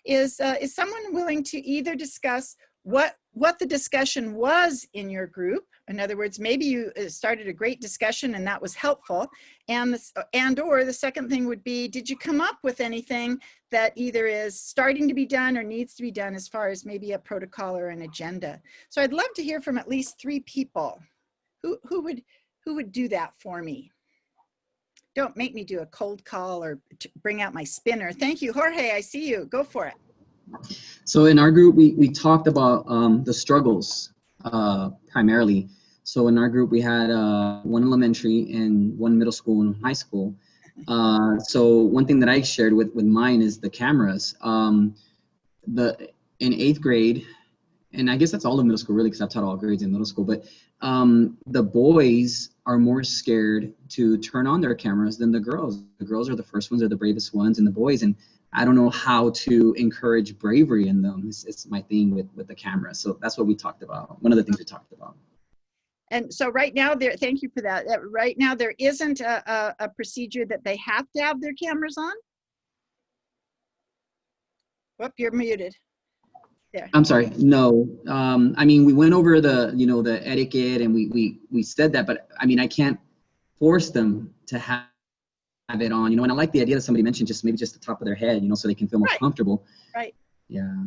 is someone willing to either discuss what the discussion was in your group. In other words, maybe you started a great discussion and that was helpful. Or the second thing would be, did you come up with anything that either is starting to be done or needs to be done as far as maybe a protocol or an agenda? So I'd love to hear from at least 3 people. Who would do that for me? Don't make me do a cold call or bring out my spinner. Thank you, Jorge, I see you, go for it. So in our group, we talked about the struggles primarily. So in our group, we had 1 elementary and 1 middle school and high school. So one thing that I shared with mine is the cameras. In 8th grade, and I guess that's all of middle school really, because I've taught all grades in middle school, but the boys are more scared to turn on their cameras than the girls. The girls are the first ones, are the bravest ones, and the boys, and I don't know how to encourage bravery in them. It's my thing with the camera. So that's what we talked about. One of the things we talked about. And so right now, thank you for that. Right now, there isn't a procedure that they have to have their cameras on. Whoop, you're muted. There. I'm sorry. No. I mean, we went over the etiquette and we said that, but I mean, I can't force them to have it on, and I like the idea that somebody mentioned, maybe just the top of their head, so they can feel more comfortable. Right. Yeah.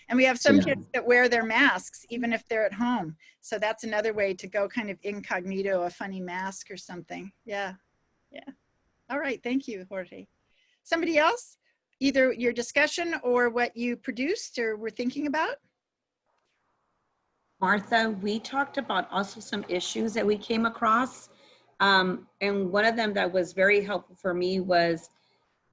And we have some kids that wear their masks even if they're at home. So that's another way to go kind of incognito, a funny mask or something. Yeah. Yeah. All right. Thank you, Jorge. Somebody else? Either your discussion or what you produced or were thinking about? Martha, we talked about also some issues that we came across. And one of them that was very helpful for me was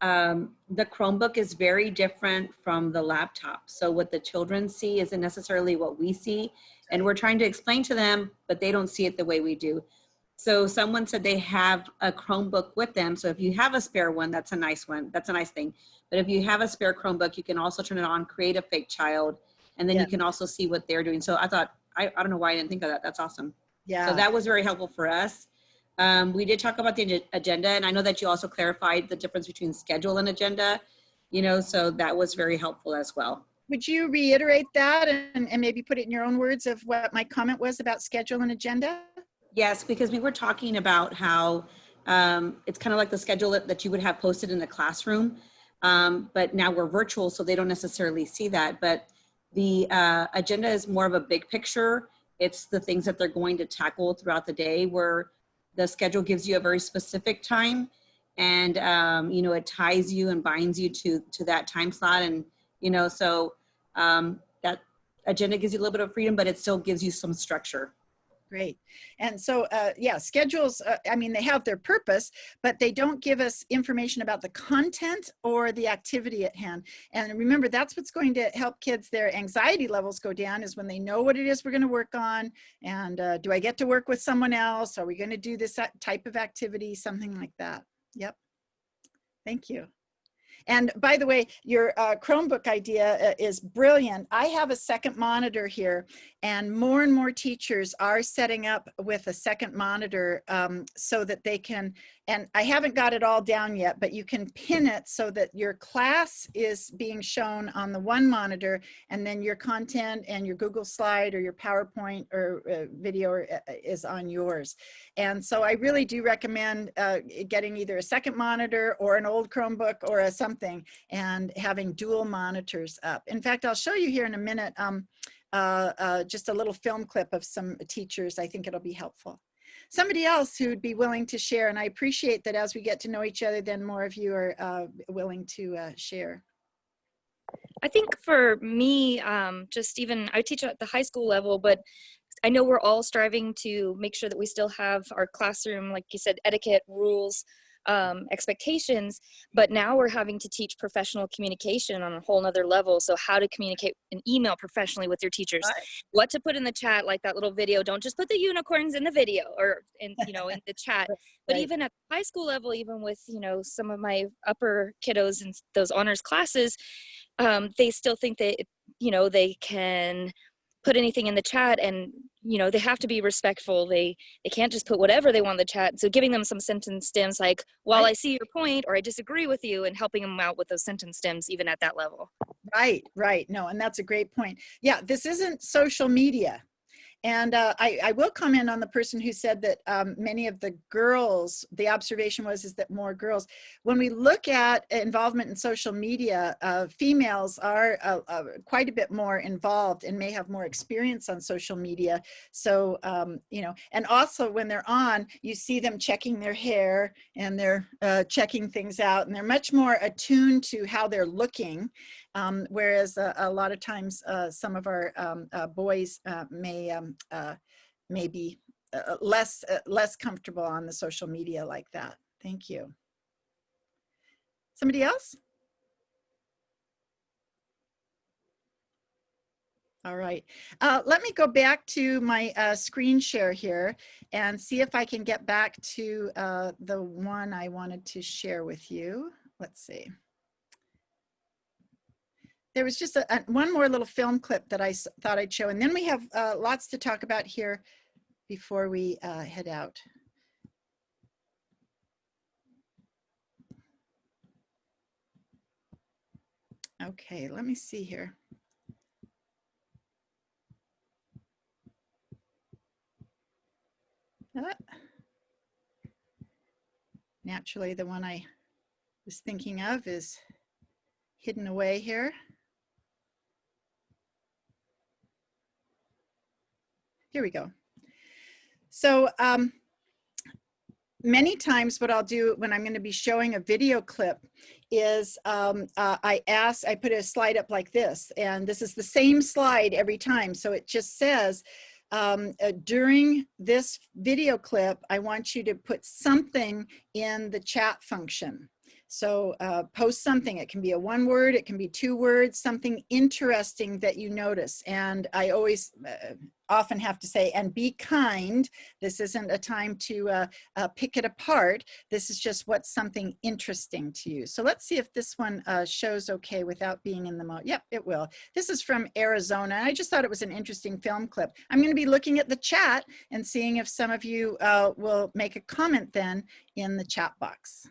the Chromebook is very different from the laptop. So what the children see isn't necessarily what we see. And we're trying to explain to them, but they don't see it the way we do. So someone said they have a Chromebook with them. So if you have a spare one, that's a nice one. That's a nice thing. But if you have a spare Chromebook, you can also turn it on, create a fake child, and then you can also see what they're doing. So I thought, I don't know why I didn't think of that. That's awesome. Yeah. So that was very helpful for us. We did talk about the agenda, and I know that you also clarified the difference between schedule and agenda, so that was very helpful as well. Would you reiterate that and maybe put it in your own words of what my comment was about schedule and agenda? Yes, because we were talking about how it's kind of like the schedule that you would have posted in the classroom, but now we're virtual, so they don't necessarily see that. But the agenda is more of a big picture. It's the things that they're going to tackle throughout the day, where the schedule gives you a very specific time, and it ties you and binds you to that time slot, and so that agenda gives you a little bit of freedom, but it still gives you some structure. Great. And so, yeah, schedules, I mean, they have their purpose, but they don't give us information about the content or the activity at hand. And remember, that's what's going to help kids, their anxiety levels go down, is when they know what it is we're going to work on. And do I get to work with someone else? Are we going to do this type of activity? Something like that. Yep. Thank you. And by the way, your Chromebook idea is brilliant. I have a second monitor here, and more teachers are setting up with a second monitor so that they can, and I haven't got it all down yet, but you can pin it so that your class is being shown on the one monitor, and then your content and your Google slide or your PowerPoint or video is on yours. And so I really do recommend getting either a second monitor or an old Chromebook or something, and having dual monitors up. In fact, I'll show you here in a minute just a little film clip of some teachers. I think it'll be helpful. Somebody else who'd be willing to share, and I appreciate that as we get to know each other, then more of you are willing to share. I think for me, just even, I teach at the high school level, but I know we're all striving to make sure that we still have our classroom, like you said, etiquette, rules, expectations, but now we're having to teach professional communication on a whole nother level. So how to communicate an email professionally with your teachers, right. What to put in the chat, like that little video. Don't just put the unicorns in the video or in, you know, in the chat, but right. Even at the high school level, even with, you know, some of my upper kiddos in those honors classes, they still think that, you know, they can put anything in the chat, and you know, they have to be respectful. They can't just put whatever they want in the chat. So giving them some sentence stems like, well, I see your point, or I disagree with you, and helping them out with those sentence stems even at that level. Right. No, and that's a great point. Yeah, this isn't social media. And I will comment on the person who said that many of the girls, the observation is that more girls, when we look at involvement in social media, females are quite a bit more involved and may have more experience on social media. So, you know, and also when they're on, you see them checking their hair and they're checking things out, and they're much more attuned to how they're looking. Whereas a lot of times some of our boys may be less comfortable on the social media like that. Thank you. Somebody else? All right. Let me go back to my screen share here and see if I can get back to the one I wanted to share with you. Let's see. There was just one more little film clip that I thought I'd show, and then we have lots to talk about here before we head out. Okay, let me see here. Naturally, the one I was thinking of is hidden away here. Here we go. So many times what I'll do when I'm going to be showing a video clip is I put a slide up like this, and this is the same slide every time. So it just says, during this video clip, I want you to put something in the chat function. So post something. It can be a one word, it can be 2 words, something interesting that you notice. And I always often have to say, and be kind. This isn't a time to pick it apart. This is just what's something interesting to you. So let's see if this one shows okay without being in the mode. Yep, it will. This is from Arizona. I just thought it was an interesting film clip. I'm going to be looking at the chat and seeing if some of you will make a comment then in the chat box.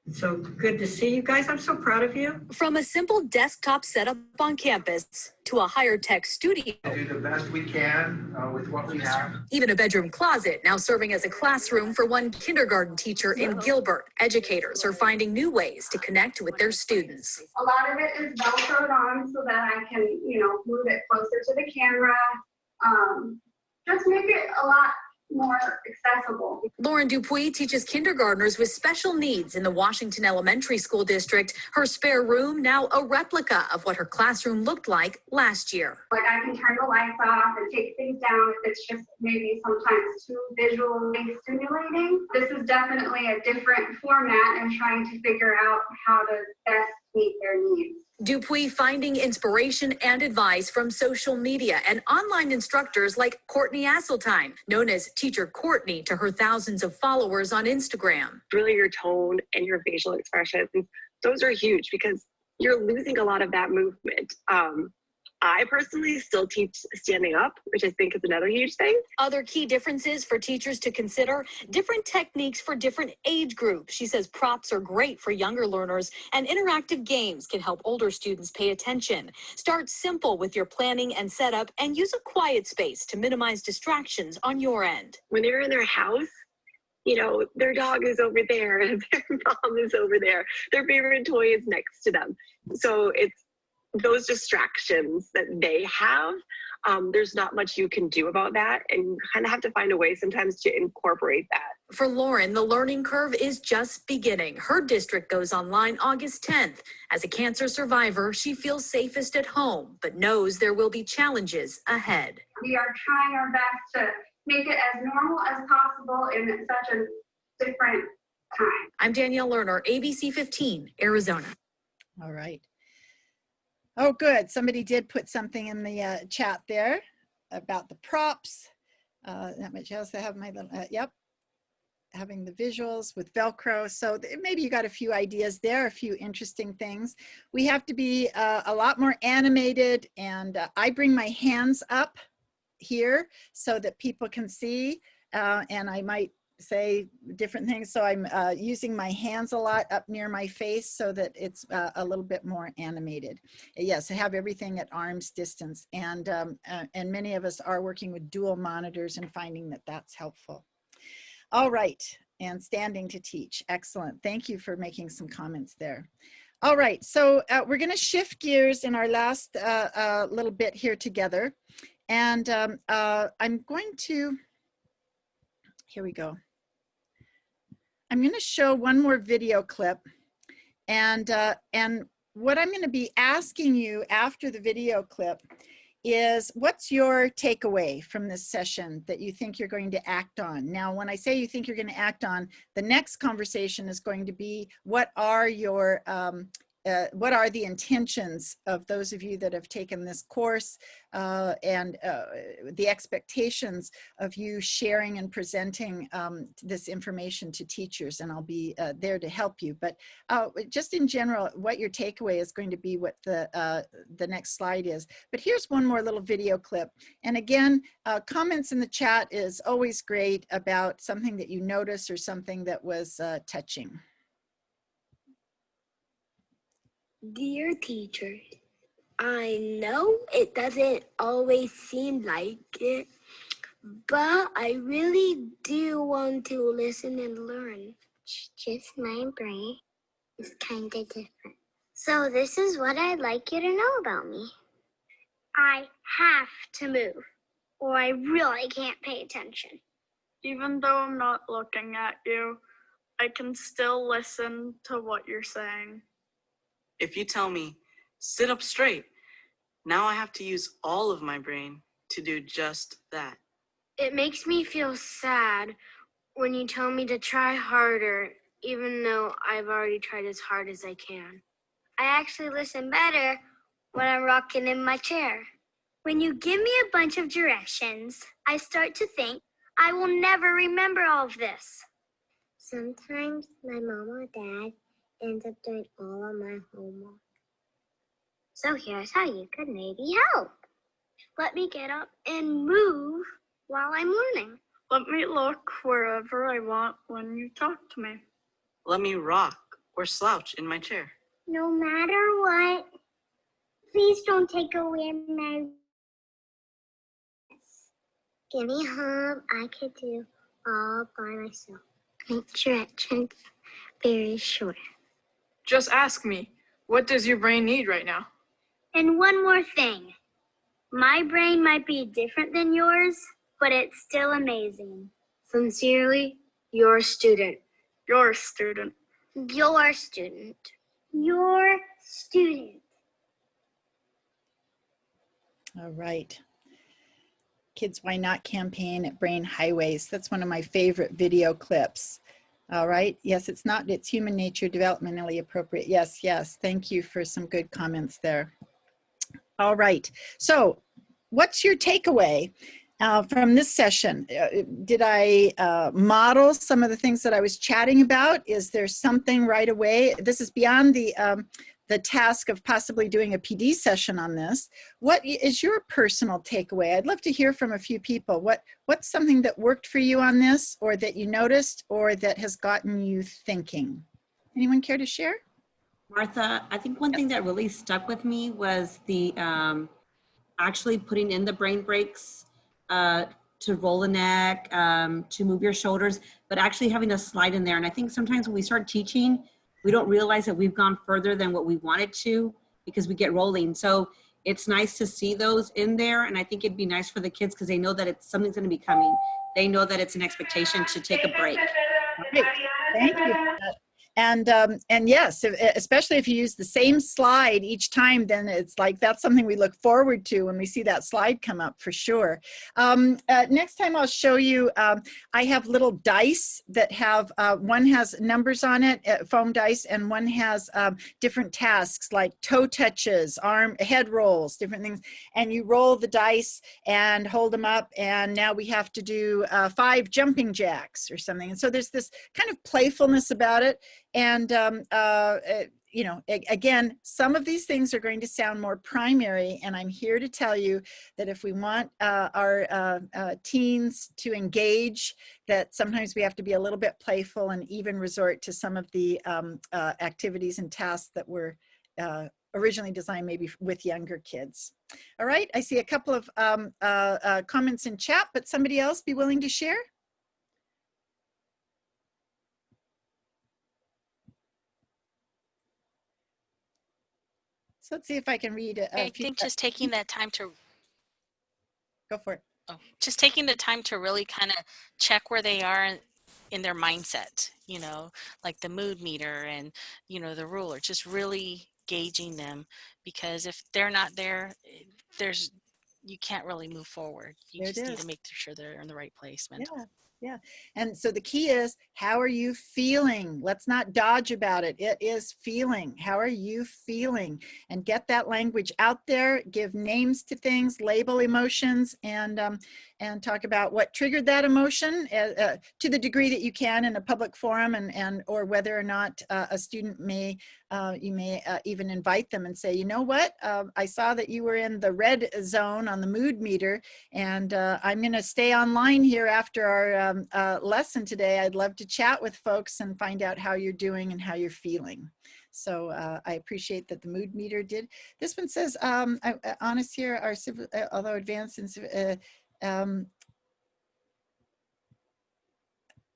It's so good to see you guys. I'm so proud of you. From a simple desktop setup on campus to a higher tech studio. We do the best we can with what we have. Even a bedroom closet now serving as a classroom for one kindergarten teacher in Gilbert. Educators are finding new ways to connect with their students. A lot of it is Velcroed on so that I can, you know, move it closer to the camera. Just make it a lot more accessible. Lauren Dupuy teaches kindergartners with special needs in the Washington Elementary School District. Her spare room now a replica of what her classroom looked like last year. Like I can turn the lights off and take things down if it's just maybe sometimes too visually stimulating. This is definitely a different format and trying to figure out how to best meet their needs. Dupuy finding inspiration and advice from social media and online instructors like Courtney Asseltine, known as Teacher Courtney to her thousands of followers on Instagram. Really your tone and your facial expressions, those are huge because you're losing a lot of that movement. I personally still teach standing up, which I think is another huge thing. Other key differences for teachers to consider, different techniques for different age groups. She says props are great for younger learners and interactive games can help older students pay attention. Start simple with your planning and setup and use a quiet space to minimize distractions on your end. When they're in their house, you know, their dog is over there, their mom is over there, their favorite toy is next to them. So it's those distractions that they have, there's not much you can do about that, and you kind of have to find a way sometimes to incorporate that. For Lauren, the learning curve is just beginning. Her district goes online August 10th. As a cancer survivor, she feels safest at home, but knows there will be challenges ahead. We are trying our best to make it as normal as possible in such a different time. I'm Danielle Lerner, ABC 15, Arizona. All right. Oh, good. Somebody did put something in the chat there about the props. That much else I have my little, yep. Having the visuals with Velcro. So maybe you got a few ideas there, a few interesting things. We have to be a lot more animated, and I bring my hands up here so that people can see, and I might say different things. So I'm using my hands a lot up near my face so that it's a little bit more animated. Yes, I have everything at arm's distance, and many of us are working with dual monitors and finding that that's helpful. All right, and standing to teach. Excellent. Thank you for making some comments there. All right, so we're going to shift gears in our last little bit here together, and I'm going to, here we go. I'm going to show one more video clip, and what I'm going to be asking you after the video clip is, what's your takeaway from this session that you think you're going to act on? Now, when I say you think you're going to act on, the next conversation is going to be, what are your what are the intentions of those of you that have taken this course, and the expectations of you sharing and presenting this information to teachers, and I'll be there to help you. But just in general, what your takeaway is going to be, what the next slide is. But here's one more little video clip. And again, comments in the chat is always great about something that you notice or something that was touching. Dear teacher, I know it doesn't always seem like it, but I really do want to listen and learn. Just my brain is kind of different. So this is what I'd like you to know about me. I have to move, or I really can't pay attention. Even though I'm not looking at you, I can still listen to what you're saying. If you tell me, sit up straight, now I have to use all of my brain to do just that. It makes me feel sad when you tell me to try harder, even though I've already tried as hard as I can. I actually listen better when I'm rocking in my chair. When you give me a bunch of directions, I start to think I will never remember all of this. Sometimes my mom or dad ends up doing all of my homework. So here's how you could maybe help. Let me get up and move while I'm learning. Let me look wherever I want when you talk to me. Let me rock or slouch in my chair. No matter what, please don't take away my rest. Give me a hug I could do all by myself. Make directions very short. Just ask me, what does your brain need right now? And one more thing. My brain might be different than yours, but it's still amazing. Sincerely, your student. Your student. Your student. Your student. All right. Kids Why Not campaign at Brain Highways. That's one of my favorite video clips. All right. Yes, it's not, it's human nature, developmentally appropriate. Yes, yes. Thank you for some good comments there. All right. So what's your takeaway from this session? Did I model some of the things that I was chatting about? Is there something right away? This is beyond the task of possibly doing a PD session on this. What is your personal takeaway? I'd love to hear from a few people. What's something that worked for you on this, or that you noticed, or that has gotten you thinking? Anyone care to share? Martha, I think one thing that really stuck with me was the actually putting in the brain breaks to roll the neck, to move your shoulders, but actually having a slide in there. And I think sometimes when we start teaching, we don't realize that we've gone further than what we wanted to because we get rolling. So it's nice to see those in there. And I think it'd be nice for the kids because they know that it's something's going to be coming. They know that it's an expectation to take a break. Great. Thank you. And yes, especially if you use the same slide each time, then it's like that's something we look forward to when we see that slide come up, for sure. Next time I'll show you, I have little dice that have, one has numbers on it, foam dice, and one has different tasks like toe touches, head rolls, different things. And you roll the dice and hold them up, and now we have to do 5 jumping jacks or something. And so there's this kind of playfulness about it. And, you know, again, some of these things are going to sound more primary, and I'm here to tell you that if we want our teens to engage, that sometimes we have to be a little bit playful and even resort to some of the activities and tasks that were originally designed maybe with younger kids. All right, I see a couple of comments in chat, but somebody else be willing to share? So let's see if I can read a I few. think just taking that time to Go for it. Oh, just taking the time to really kind of check where they are in their mindset, you know, like the mood meter and, you know, the ruler, just really gauging them, because if they're not there, you can't really move forward. You There it just need is. to make sure they're in the right place mentally. Yeah, yeah. And so the key is, how are you feeling? Let's not dodge about it. It is feeling. How are you feeling? And get that language out there, give names to things, label emotions, and talk about what triggered that emotion to the degree that you can in a public forum, and or whether or not a student may, you may even invite them and say, you know what, I saw that you were in the red zone on the mood meter, and I'm going to stay online here after our lesson today. I'd love to chat with folks and find out how you're doing and how you're feeling. So I appreciate that the mood meter did. This one says, honest here, our although advanced in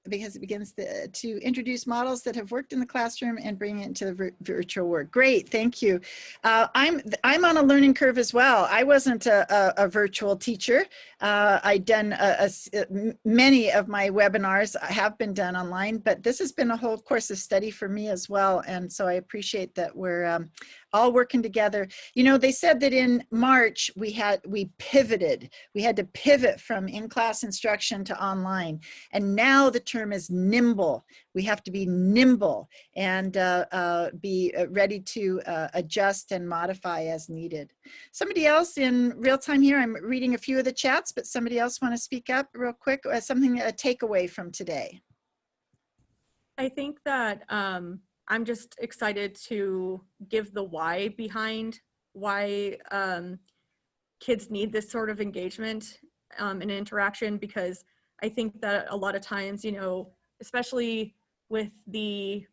because it begins to introduce models that have worked in the classroom and bring it into the virtual world. Great, thank you. I'm on a learning curve as well. I wasn't a virtual teacher. I'd done many of my webinars have been done online, but this has been a whole course of study for me as well. And so I appreciate that we're all working together. You know, they said that in March we pivoted. We had to pivot from in-class instruction to online. And now the term is nimble. We have to be nimble and be ready to adjust and modify as needed. Somebody else in real time here, I'm reading a few of the chats, but somebody else want to speak up real quick? A takeaway from today. I think that I'm just excited to give the why behind why kids need this sort of engagement and interaction, because I think that a lot of times, you know, especially with the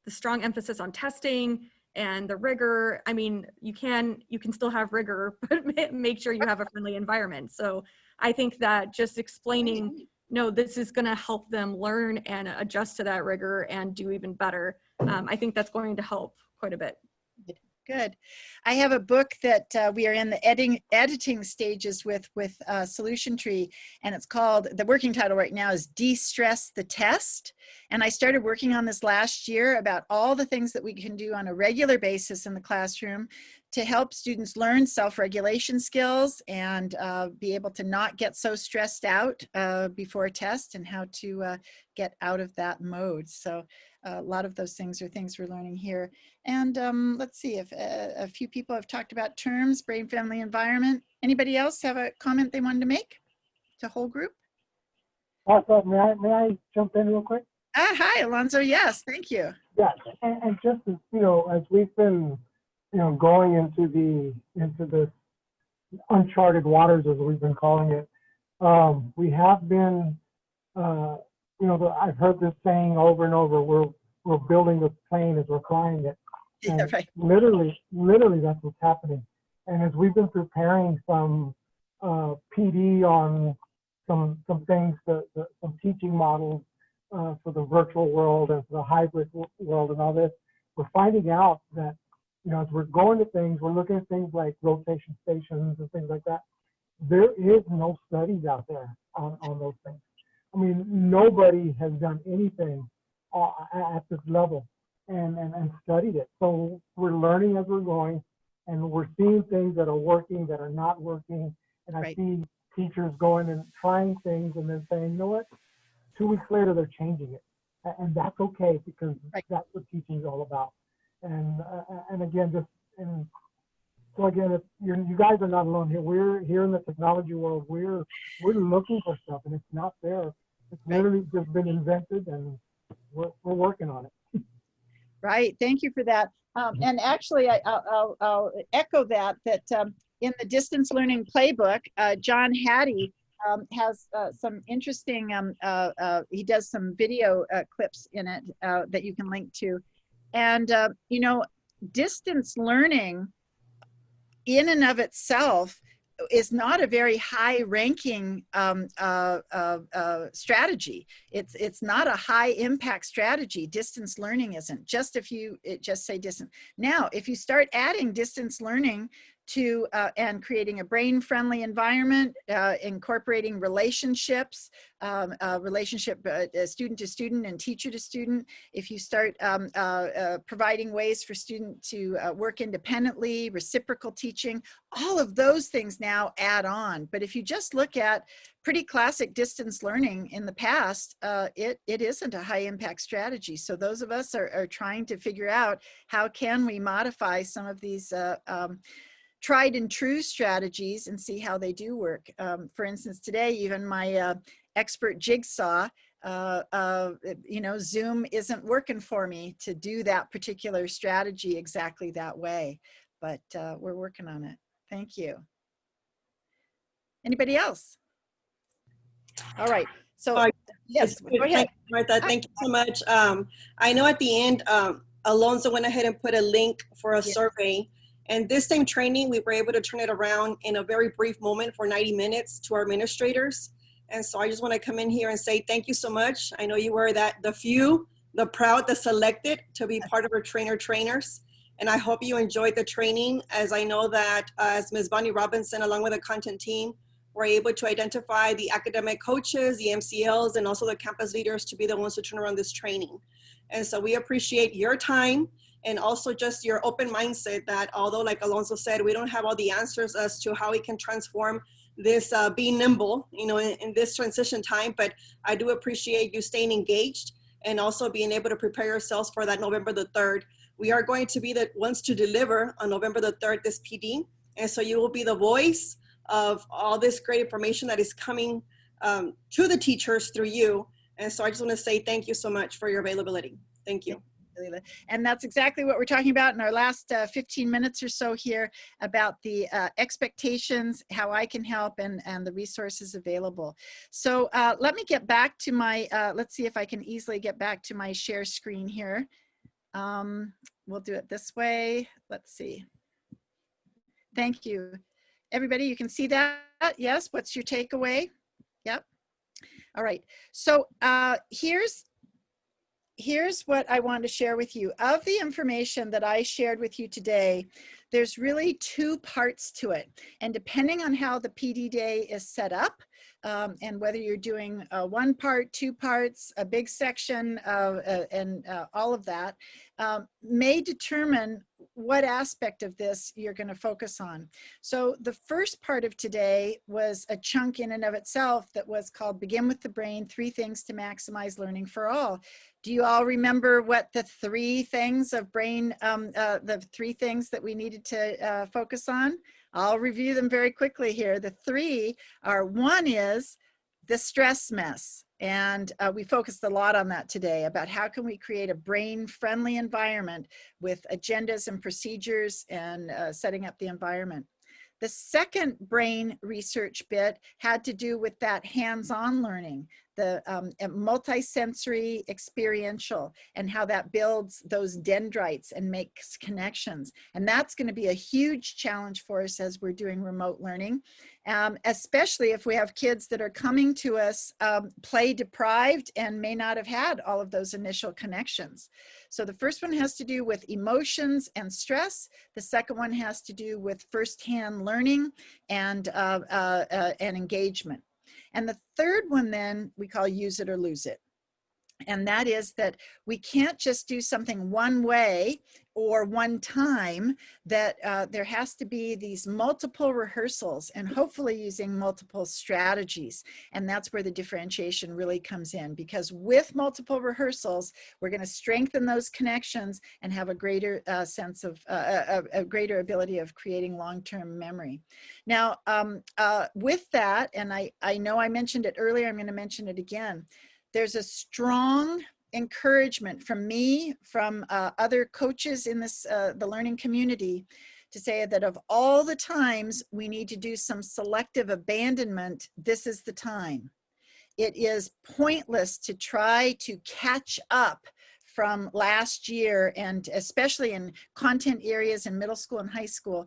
strong emphasis on testing and the rigor, I mean, you can still have rigor, but make sure you have a friendly environment. So I think that just explaining, no, this is going to help them learn and adjust to that rigor and do even better. I think that's going to help quite a bit. Good. I have a book that we are in the editing stages with Solution Tree, and it's called, the working title right now is De-Stress the Test. And I started working on this last year about all the things that we can do on a regular basis in the classroom to help students learn self-regulation skills and be able to not get so stressed out before a test, and how to get out of that mode. So a lot of those things are things we're learning here. And let's see if a few people have talked about terms, brain-friendly environment. Anybody else have a comment they wanted to make to whole group? Also, may I jump in real quick? Hi, Alonzo. Yes, thank you. Yeah, and just as, as we've been, going into this uncharted waters, as we've been calling it, we have been, I've heard this saying over and over, we're building the plane as we're flying it. Yeah, right. Literally, that's what's happening. And as we've been preparing some PD on some things, some teaching models for the virtual world and for the hybrid world and all this, we're finding out that, as we're going to things, we're looking at things like rotation stations and things like that. There is no studies out there on those things. I mean, nobody has done anything at this level and studied it. So we're learning as we're going, and we're seeing things that are working, that are not working. And I see teachers going and trying things and then saying, you know what, 2 weeks later, they're changing it. And that's okay, because that's what teaching is all about. And again, so again, you guys are not alone here. We're here in the technology world. We're looking for stuff, and it's not there. It's literally just been invented, and we're working on it. Right. Thank you for that. And actually, I'll echo that in the distance learning playbook, John Hattie has some interesting, he does some video clips in it that you can link to. And, distance learning in and of itself is not a very high ranking strategy. It's not a high impact strategy. Distance learning isn't. Just if you just say distance. Now, if you start adding distance learning to and creating a brain-friendly environment, incorporating relationships, relationship student to student and teacher to student. If you start providing ways for student to work independently, reciprocal teaching, all of those things now add on. But if you just look at pretty classic distance learning in the past, it isn't a high impact strategy. So those of us are trying to figure out how can we modify some of these tried and true strategies and see how they do work. For instance, today, even my expert jigsaw, Zoom isn't working for me to do that particular strategy exactly that way, but we're working on it. Thank you. Anybody else? All right. So yes, go ahead. Martha, thank you so much. I know at the end, Alonzo went ahead and put a link for a survey. And this same training, we were able to turn it around in a very brief moment for 90 minutes to our administrators. And so I just want to come in here and say thank you so much. I know you were the few, the proud, the selected to be part of our trainers. And I hope you enjoyed the training, as I know that as Ms. Bonnie Robinson, along with the content team, were able to identify the academic coaches, the MCLs, and also the campus leaders to be the ones to turn around this training. And so we appreciate your time. And also just your open mindset that although, like Alonzo said, we don't have all the answers as to how we can transform this, be nimble, in this transition time, but I do appreciate you staying engaged and also being able to prepare yourselves for that November the 3rd. We are going to be the ones to deliver on November the 3rd, this PD. And so you will be the voice of all this great information that is coming to the teachers through you. And so I just want to say thank you so much for your availability. Thank you. And that's exactly what we're talking about in our last 15 minutes or so here about the expectations, how I can help, and the resources available. So let me get back to my, let's see if I can easily get back to my share screen here. We'll do it this way. Let's see. Thank you. Everybody, you can see that? Yes, what's your takeaway? Yep. All right, so here's what I want to share with you. Of the information that I shared with you today, there's really two parts to it. And depending on how the PD day is set up, and whether you're doing one part, two parts, a big section, and all of that, may determine what aspect of this you're going to focus on. So the first part of today was a chunk in and of itself that was called Begin with the Brain, 3 Things to Maximize Learning for All. Do you all remember what the 3 things of brain, the 3 things that we needed to focus on? I'll review them very quickly here. The 3 are, one is the stress mess. And we focused a lot on that today, about how can we create a brain-friendly environment with agendas and procedures and setting up the environment. The second brain research bit had to do with that hands-on learning, the multisensory experiential, and how that builds those dendrites and makes connections. And that's going to be a huge challenge for us as we're doing remote learning, especially if we have kids that are coming to us play deprived and may not have had all of those initial connections. So the first one has to do with emotions and stress. The second one has to do with firsthand learning and engagement. And the third one then we call use it or lose it. And that is that we can't just do something one way or one time, that there has to be these multiple rehearsals and hopefully using multiple strategies. And that's where the differentiation really comes in, because with multiple rehearsals, we're going to strengthen those connections and have a greater sense of a greater ability of creating long-term memory. Now, with that, and I know I mentioned it earlier, I'm going to mention it again. There's a strong encouragement from me, from other coaches in this the learning community, to say that of all the times we need to do some selective abandonment, this is the time. It is pointless to try to catch up from last year, and especially in content areas in middle school and high school.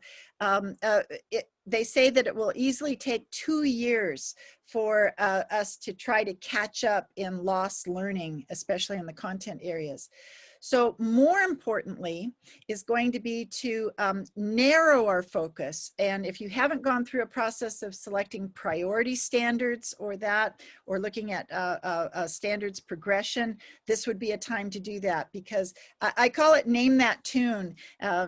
They say that it will easily take 2 years for us to try to catch up in lost learning, especially in the content areas. So more importantly is going to be to narrow our focus. And if you haven't gone through a process of selecting priority standards or that, or looking at standards progression, this would be a time to do that, because I call it Name That Tune.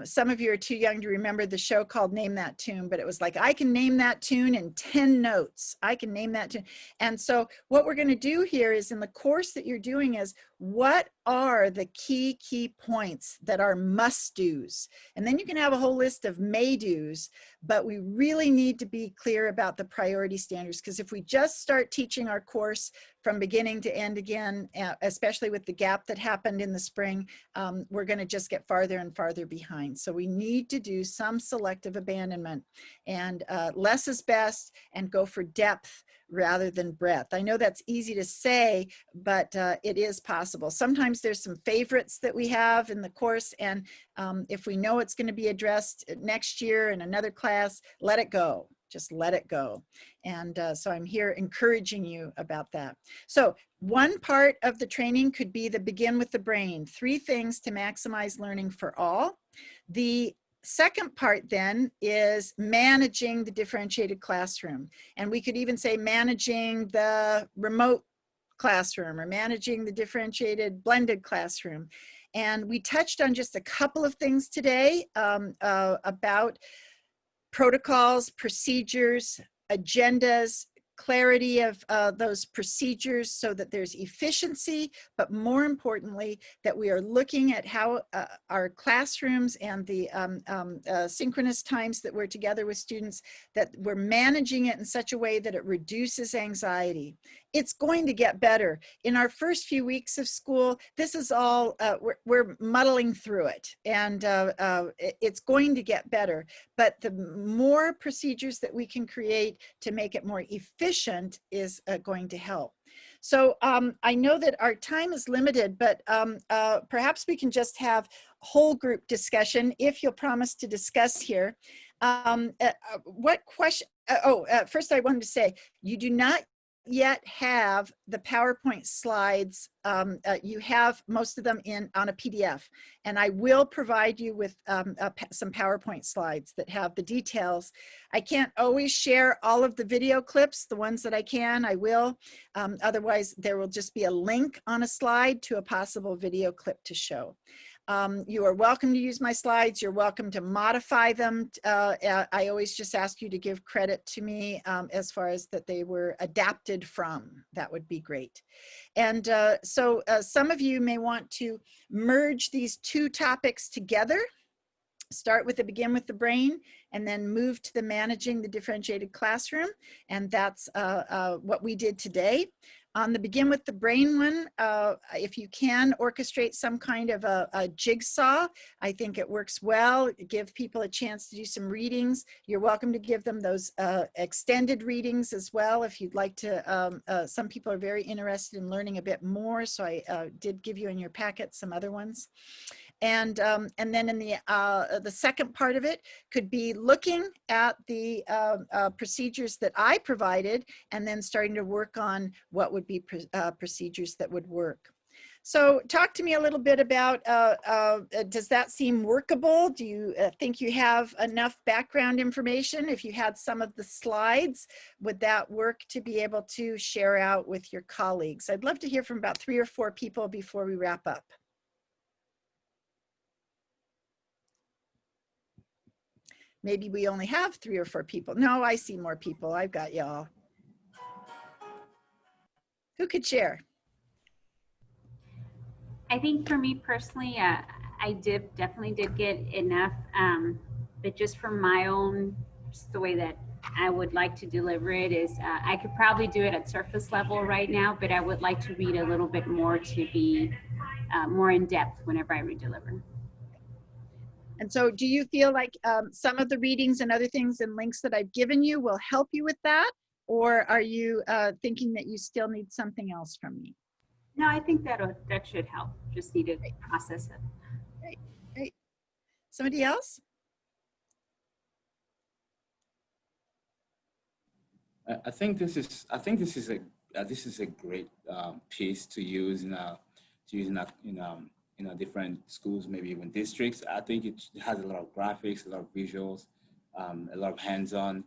Some of you are too young to remember the show called Name That Tune, but it was like, I can name that tune in 10 notes. I can name that tune. And so what we're going to do here is, in the course that you're doing, is what are the key points that are must-dos? And then you can have a whole list of may-dos, but we really need to be clear about the priority standards, because if we just start teaching our course from beginning to end again, especially with the gap that happened in the spring, we're going to just get farther and farther behind. So we need to do some selective abandonment, and less is best, and go for depth rather than breadth. I know that's easy to say, but it is possible. Sometimes there's some favorites that we have in the course, and if we know it's going to be addressed next year in another class, let it go. Just let it go. And so I'm here encouraging you about that. So one part of the training could be the Begin with the Brain, 3 things to maximize learning for all. The second part then is managing the differentiated classroom. And we could even say managing the remote classroom, or managing the differentiated blended classroom. And we touched on just a couple of things today about protocols, procedures, agendas, clarity of those procedures so that there's efficiency, but more importantly, that we are looking at how our classrooms and the synchronous times that we're together with students, that we're managing it in such a way that it reduces anxiety. It's going to get better. In our first few weeks of school, this is all, we're muddling through it, and it's going to get better. But the more procedures that we can create to make it more efficient is going to help. So I know that our time is limited, but perhaps we can just have whole group discussion, if you'll promise to discuss here. What question? First I wanted to say, you do not yet have the PowerPoint slides. You have most of them on a PDF, and I will provide you with some PowerPoint slides that have the details. I can't always share all of the video clips. The ones that I can, I will. Otherwise, there will just be a link on a slide to a possible video clip to show. You are welcome to use my slides. You're welcome to modify them. I always just ask you to give credit to me as far as that they were adapted from. That would be great. And so some of you may want to merge these two topics together. Start with the begin with the brain and then move to the managing the differentiated classroom. And that's what we did today. On the begin with the brain one, if you can orchestrate some kind of a jigsaw, I think it works well. Give people a chance to do some readings. You're welcome to give them those extended readings as well if you'd like to. Some people are very interested in learning a bit more, so I did give you in your packet some other ones. And then in the second part of it could be looking at the procedures that I provided and then starting to work on what would be procedures that would work. So talk to me a little bit about, does that seem workable? Do you think you have enough background information? If you had some of the slides, would that work to be able to share out with your colleagues? I'd love to hear from about 3 or 4 people before we wrap up. Maybe we only have 3 or 4 people. No, I see more people. I've got y'all. Who could share? I think for me personally, I definitely did get enough, but just from my own, just the way that I would like to deliver it is, I could probably do it at surface level right now, but I would like to read a little bit more to be more in depth whenever I redeliver. And so do you feel like some of the readings and other things and links that I've given you will help you with that? Or are you thinking that you still need something else from me? No, I think that should help. Just need to process it. Great, great. Somebody else? I think this is a great piece to use in different schools, maybe even districts. I think it has a lot of graphics, a lot of visuals, a lot of hands-on.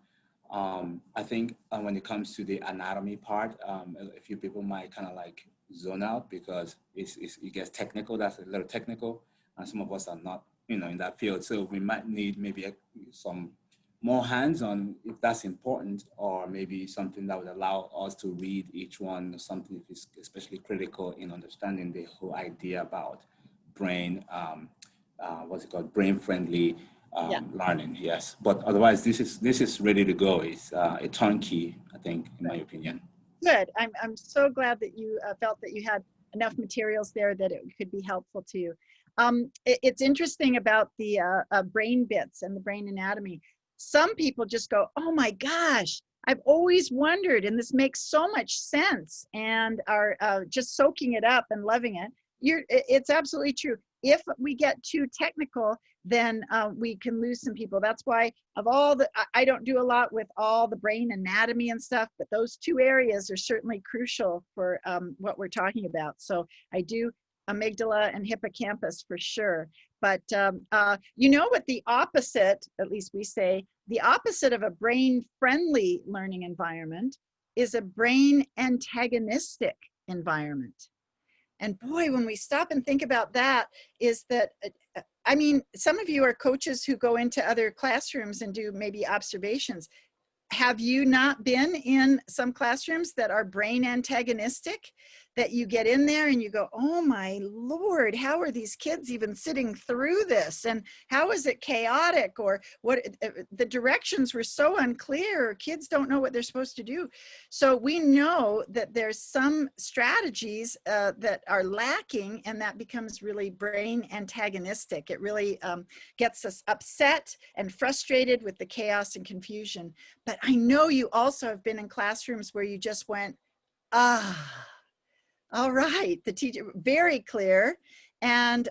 I think when it comes to the anatomy part, a few people might kind of like zone out because it gets technical. That's a little technical, and some of us are not, in that field. So we might need maybe some more hands-on if that's important, or maybe something that would allow us to read each one, or something that is especially critical in understanding the whole idea about brain, brain-friendly learning. Yes, but otherwise, this is ready to go. It's a turnkey, I think, in my opinion. Good. I'm so glad that you felt that you had enough materials there that it could be helpful to you. It's interesting about the brain bits and the brain anatomy. Some people just go, oh my gosh, I've always wondered, and this makes so much sense, and are just soaking it up and loving it. It's absolutely true. If we get too technical, then we can lose some people. That's why I don't do a lot with all the brain anatomy and stuff, but those 2 areas are certainly crucial for what we're talking about. So I do amygdala and hippocampus for sure. But you know what the opposite, at least we say, the opposite of a brain-friendly learning environment is a brain antagonistic environment. And boy, when we stop and think about that, is that, I mean, some of you are coaches who go into other classrooms and do maybe observations. Have you not been in some classrooms that are brain antagonistic, that you get in there and you go, oh my Lord, how are these kids even sitting through this? And how is it chaotic? Or what, the directions were so unclear, kids don't know what they're supposed to do. So we know that there's some strategies that are lacking, and that becomes really brain antagonistic. It really gets us upset and frustrated with the chaos and confusion. But I know you also have been in classrooms where you just went, all right, the teacher, very clear. And,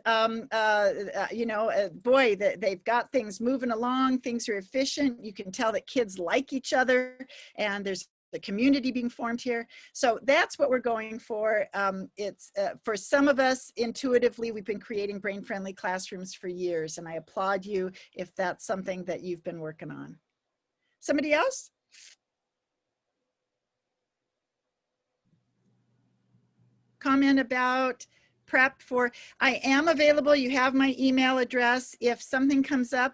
boy, they've got things moving along, things are efficient. You can tell that kids like each other, and there's the community being formed here. So that's what we're going for. It's for some of us, intuitively, we've been creating brain-friendly classrooms for years, and I applaud you if that's something that you've been working on. Somebody else? Comment about prep for, I am available. You have my email address. If something comes up,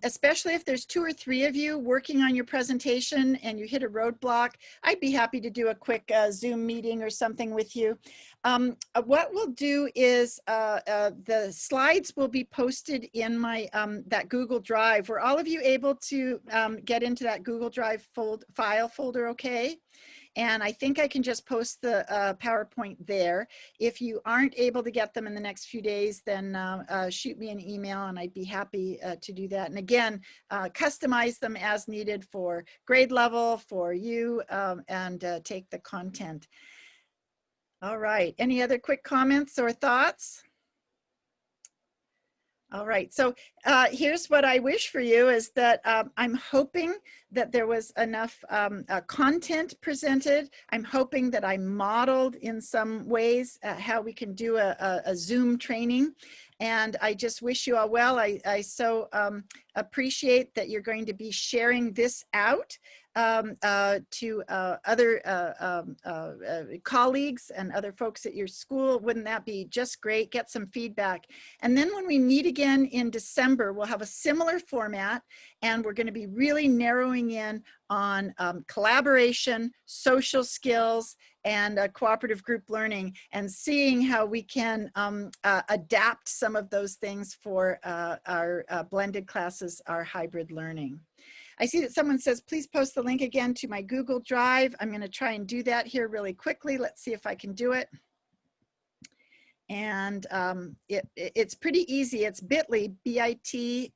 especially if there's 2 or 3 of you working on your presentation and you hit a roadblock, I'd be happy to do a quick Zoom meeting or something with you. What we'll do is the slides will be posted in my that Google Drive. Were all of you able to get into that Google Drive file folder okay? And I think I can just post the PowerPoint there. If you aren't able to get them in the next few days, then shoot me an email and I'd be happy to do that. And again, customize them as needed for grade level, for you, and take the content. All right, any other quick comments or thoughts? All right, so here's what I wish for you is that I'm hoping that there was enough content presented. I'm hoping that I modeled in some ways how we can do a Zoom training. And I just wish you all well. I so appreciate that you're going to be sharing this out to other colleagues and other folks at your school. Wouldn't that be just great? Get some feedback. And then when we meet again in December, we'll have a similar format, and we're going to be really narrowing in on collaboration, social skills, and cooperative group learning, and seeing how we can adapt some of those things for our blended classes, our hybrid learning. I see that someone says, please post the link again to my Google Drive. I'm going to try and do that here really quickly. Let's see if I can do it. And it's pretty easy. It's bit.ly, bit.ly,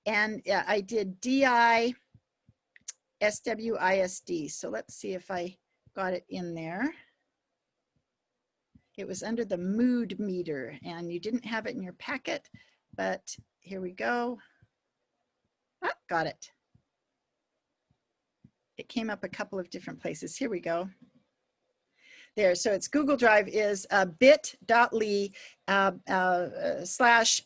and I did DI SWISD. So let's see if I got it in there. It was under the mood meter, and you didn't have it in your packet, but here we go. Ah, got it. It came up a couple of different places. Here we go. There, so it's Google Drive is bit.ly / and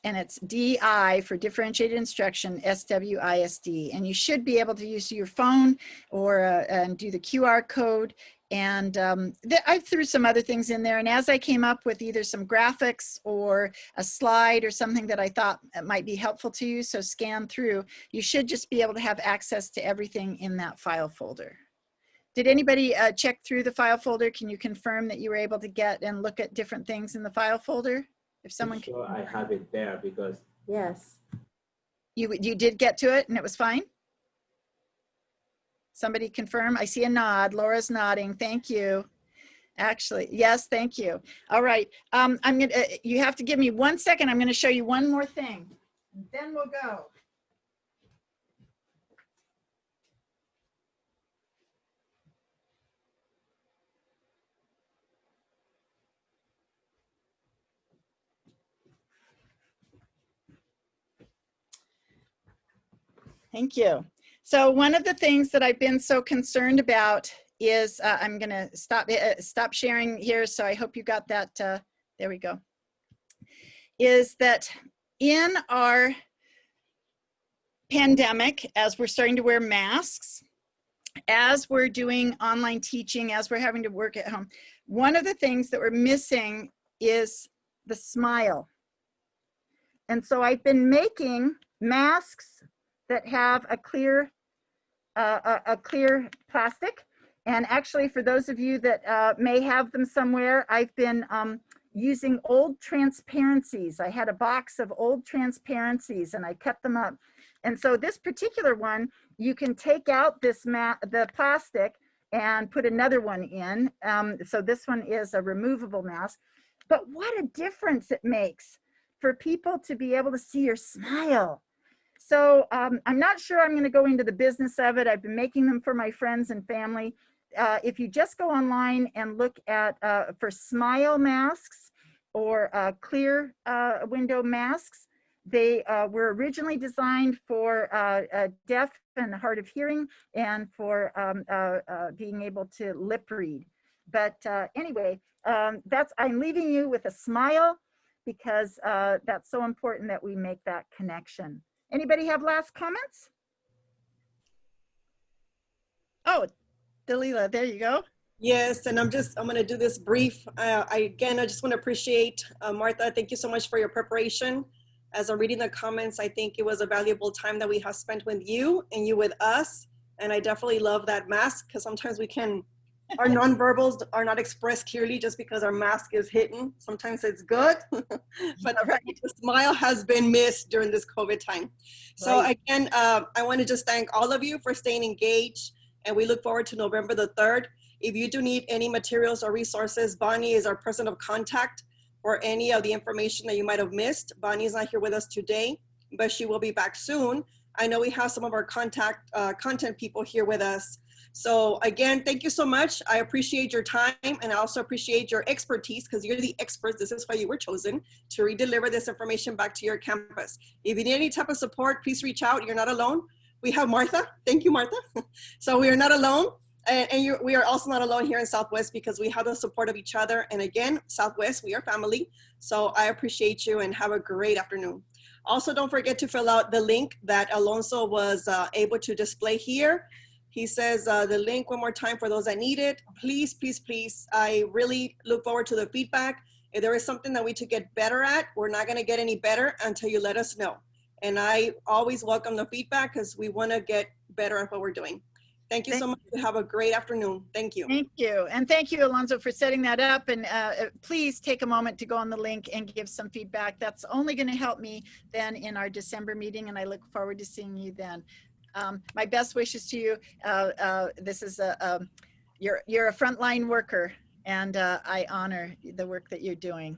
it's DI for differentiated instruction, SWISD. And you should be able to use your phone or and do the QR code. And I threw some other things in there. And as I came up with either some graphics or a slide or something that I thought might be helpful to you, so scan through, you should just be able to have access to everything in that file folder. Did anybody check through the file folder? Can you confirm that you were able to get and look at different things in the file folder? If someone can. Sure, I have it there because. Yes. You did get to it and it was fine? Somebody confirm? I see a nod. Laura's nodding. Thank you. Actually, yes, thank you. All right. You have to give me 1 second. I'm going to show you one more thing. And then we'll go. Thank you. So one of the things that I've been so concerned about is, I'm going to stop sharing here. So I hope you got that. There we go. Is that in our pandemic, as we're starting to wear masks, as we're doing online teaching, as we're having to work at home, one of the things that we're missing is the smile. And so I've been making masks that have a clear plastic. And actually, for those of you that may have them somewhere, I've been using old transparencies. I had a box of old transparencies and I cut them up. And so this particular one, you can take out the plastic and put another one in. So this one is a removable mask. But what a difference it makes for people to be able to see your smile. So I'm not sure I'm going to go into the business of it. I've been making them for my friends and family. If you just go online and look at for smile masks or clear window masks, they were originally designed for deaf and hard of hearing and for being able to lip read. But anyway, I'm leaving you with a smile because that's so important that we make that connection. Anybody have last comments? Oh, Dalila, there you go. Yes, and I'm going to do this brief. I just want to appreciate Martha. Thank you so much for your preparation. As I'm reading the comments, I think it was a valuable time that we have spent with you and you with us. And I definitely love that mask because sometimes our nonverbals are not expressed clearly just because our mask is hidden. Sometimes it's good, but the smile has been missed during this COVID time. So again, I want to just thank all of you for staying engaged, and we look forward to November the 3rd. If you do need any materials or resources, Bonnie is our person of contact for any of the information that you might have missed. Bonnie is not here with us today, but she will be back soon. I know we have some of our content people here with us. So again, thank you so much. I appreciate your time, and I also appreciate your expertise because you're the experts. This is why you were chosen to redeliver this information back to your campus. If you need any type of support, please reach out. You're not alone. We have Martha. Thank you, Martha. So we are not alone. And we are also not alone here in Southwest because we have the support of each other. And again, Southwest, we are family. So I appreciate you and have a great afternoon. Also, don't forget to fill out the link that Alonso was able to display here. He says the link one more time for those that need it. Please, please, please. I really look forward to the feedback. If there is something that we need to get better at, we're not going to get any better until you let us know. And I always welcome the feedback because we want to get better at what we're doing. Thank you so much. Have a great afternoon. Thank you. Thank you. And thank you, Alonso, for setting that up. And please take a moment to go on the link and give some feedback. That's only going to help me then in our December meeting. And I look forward to seeing you then. My best wishes to you. This is you're a frontline worker, and I honor the work that you're doing.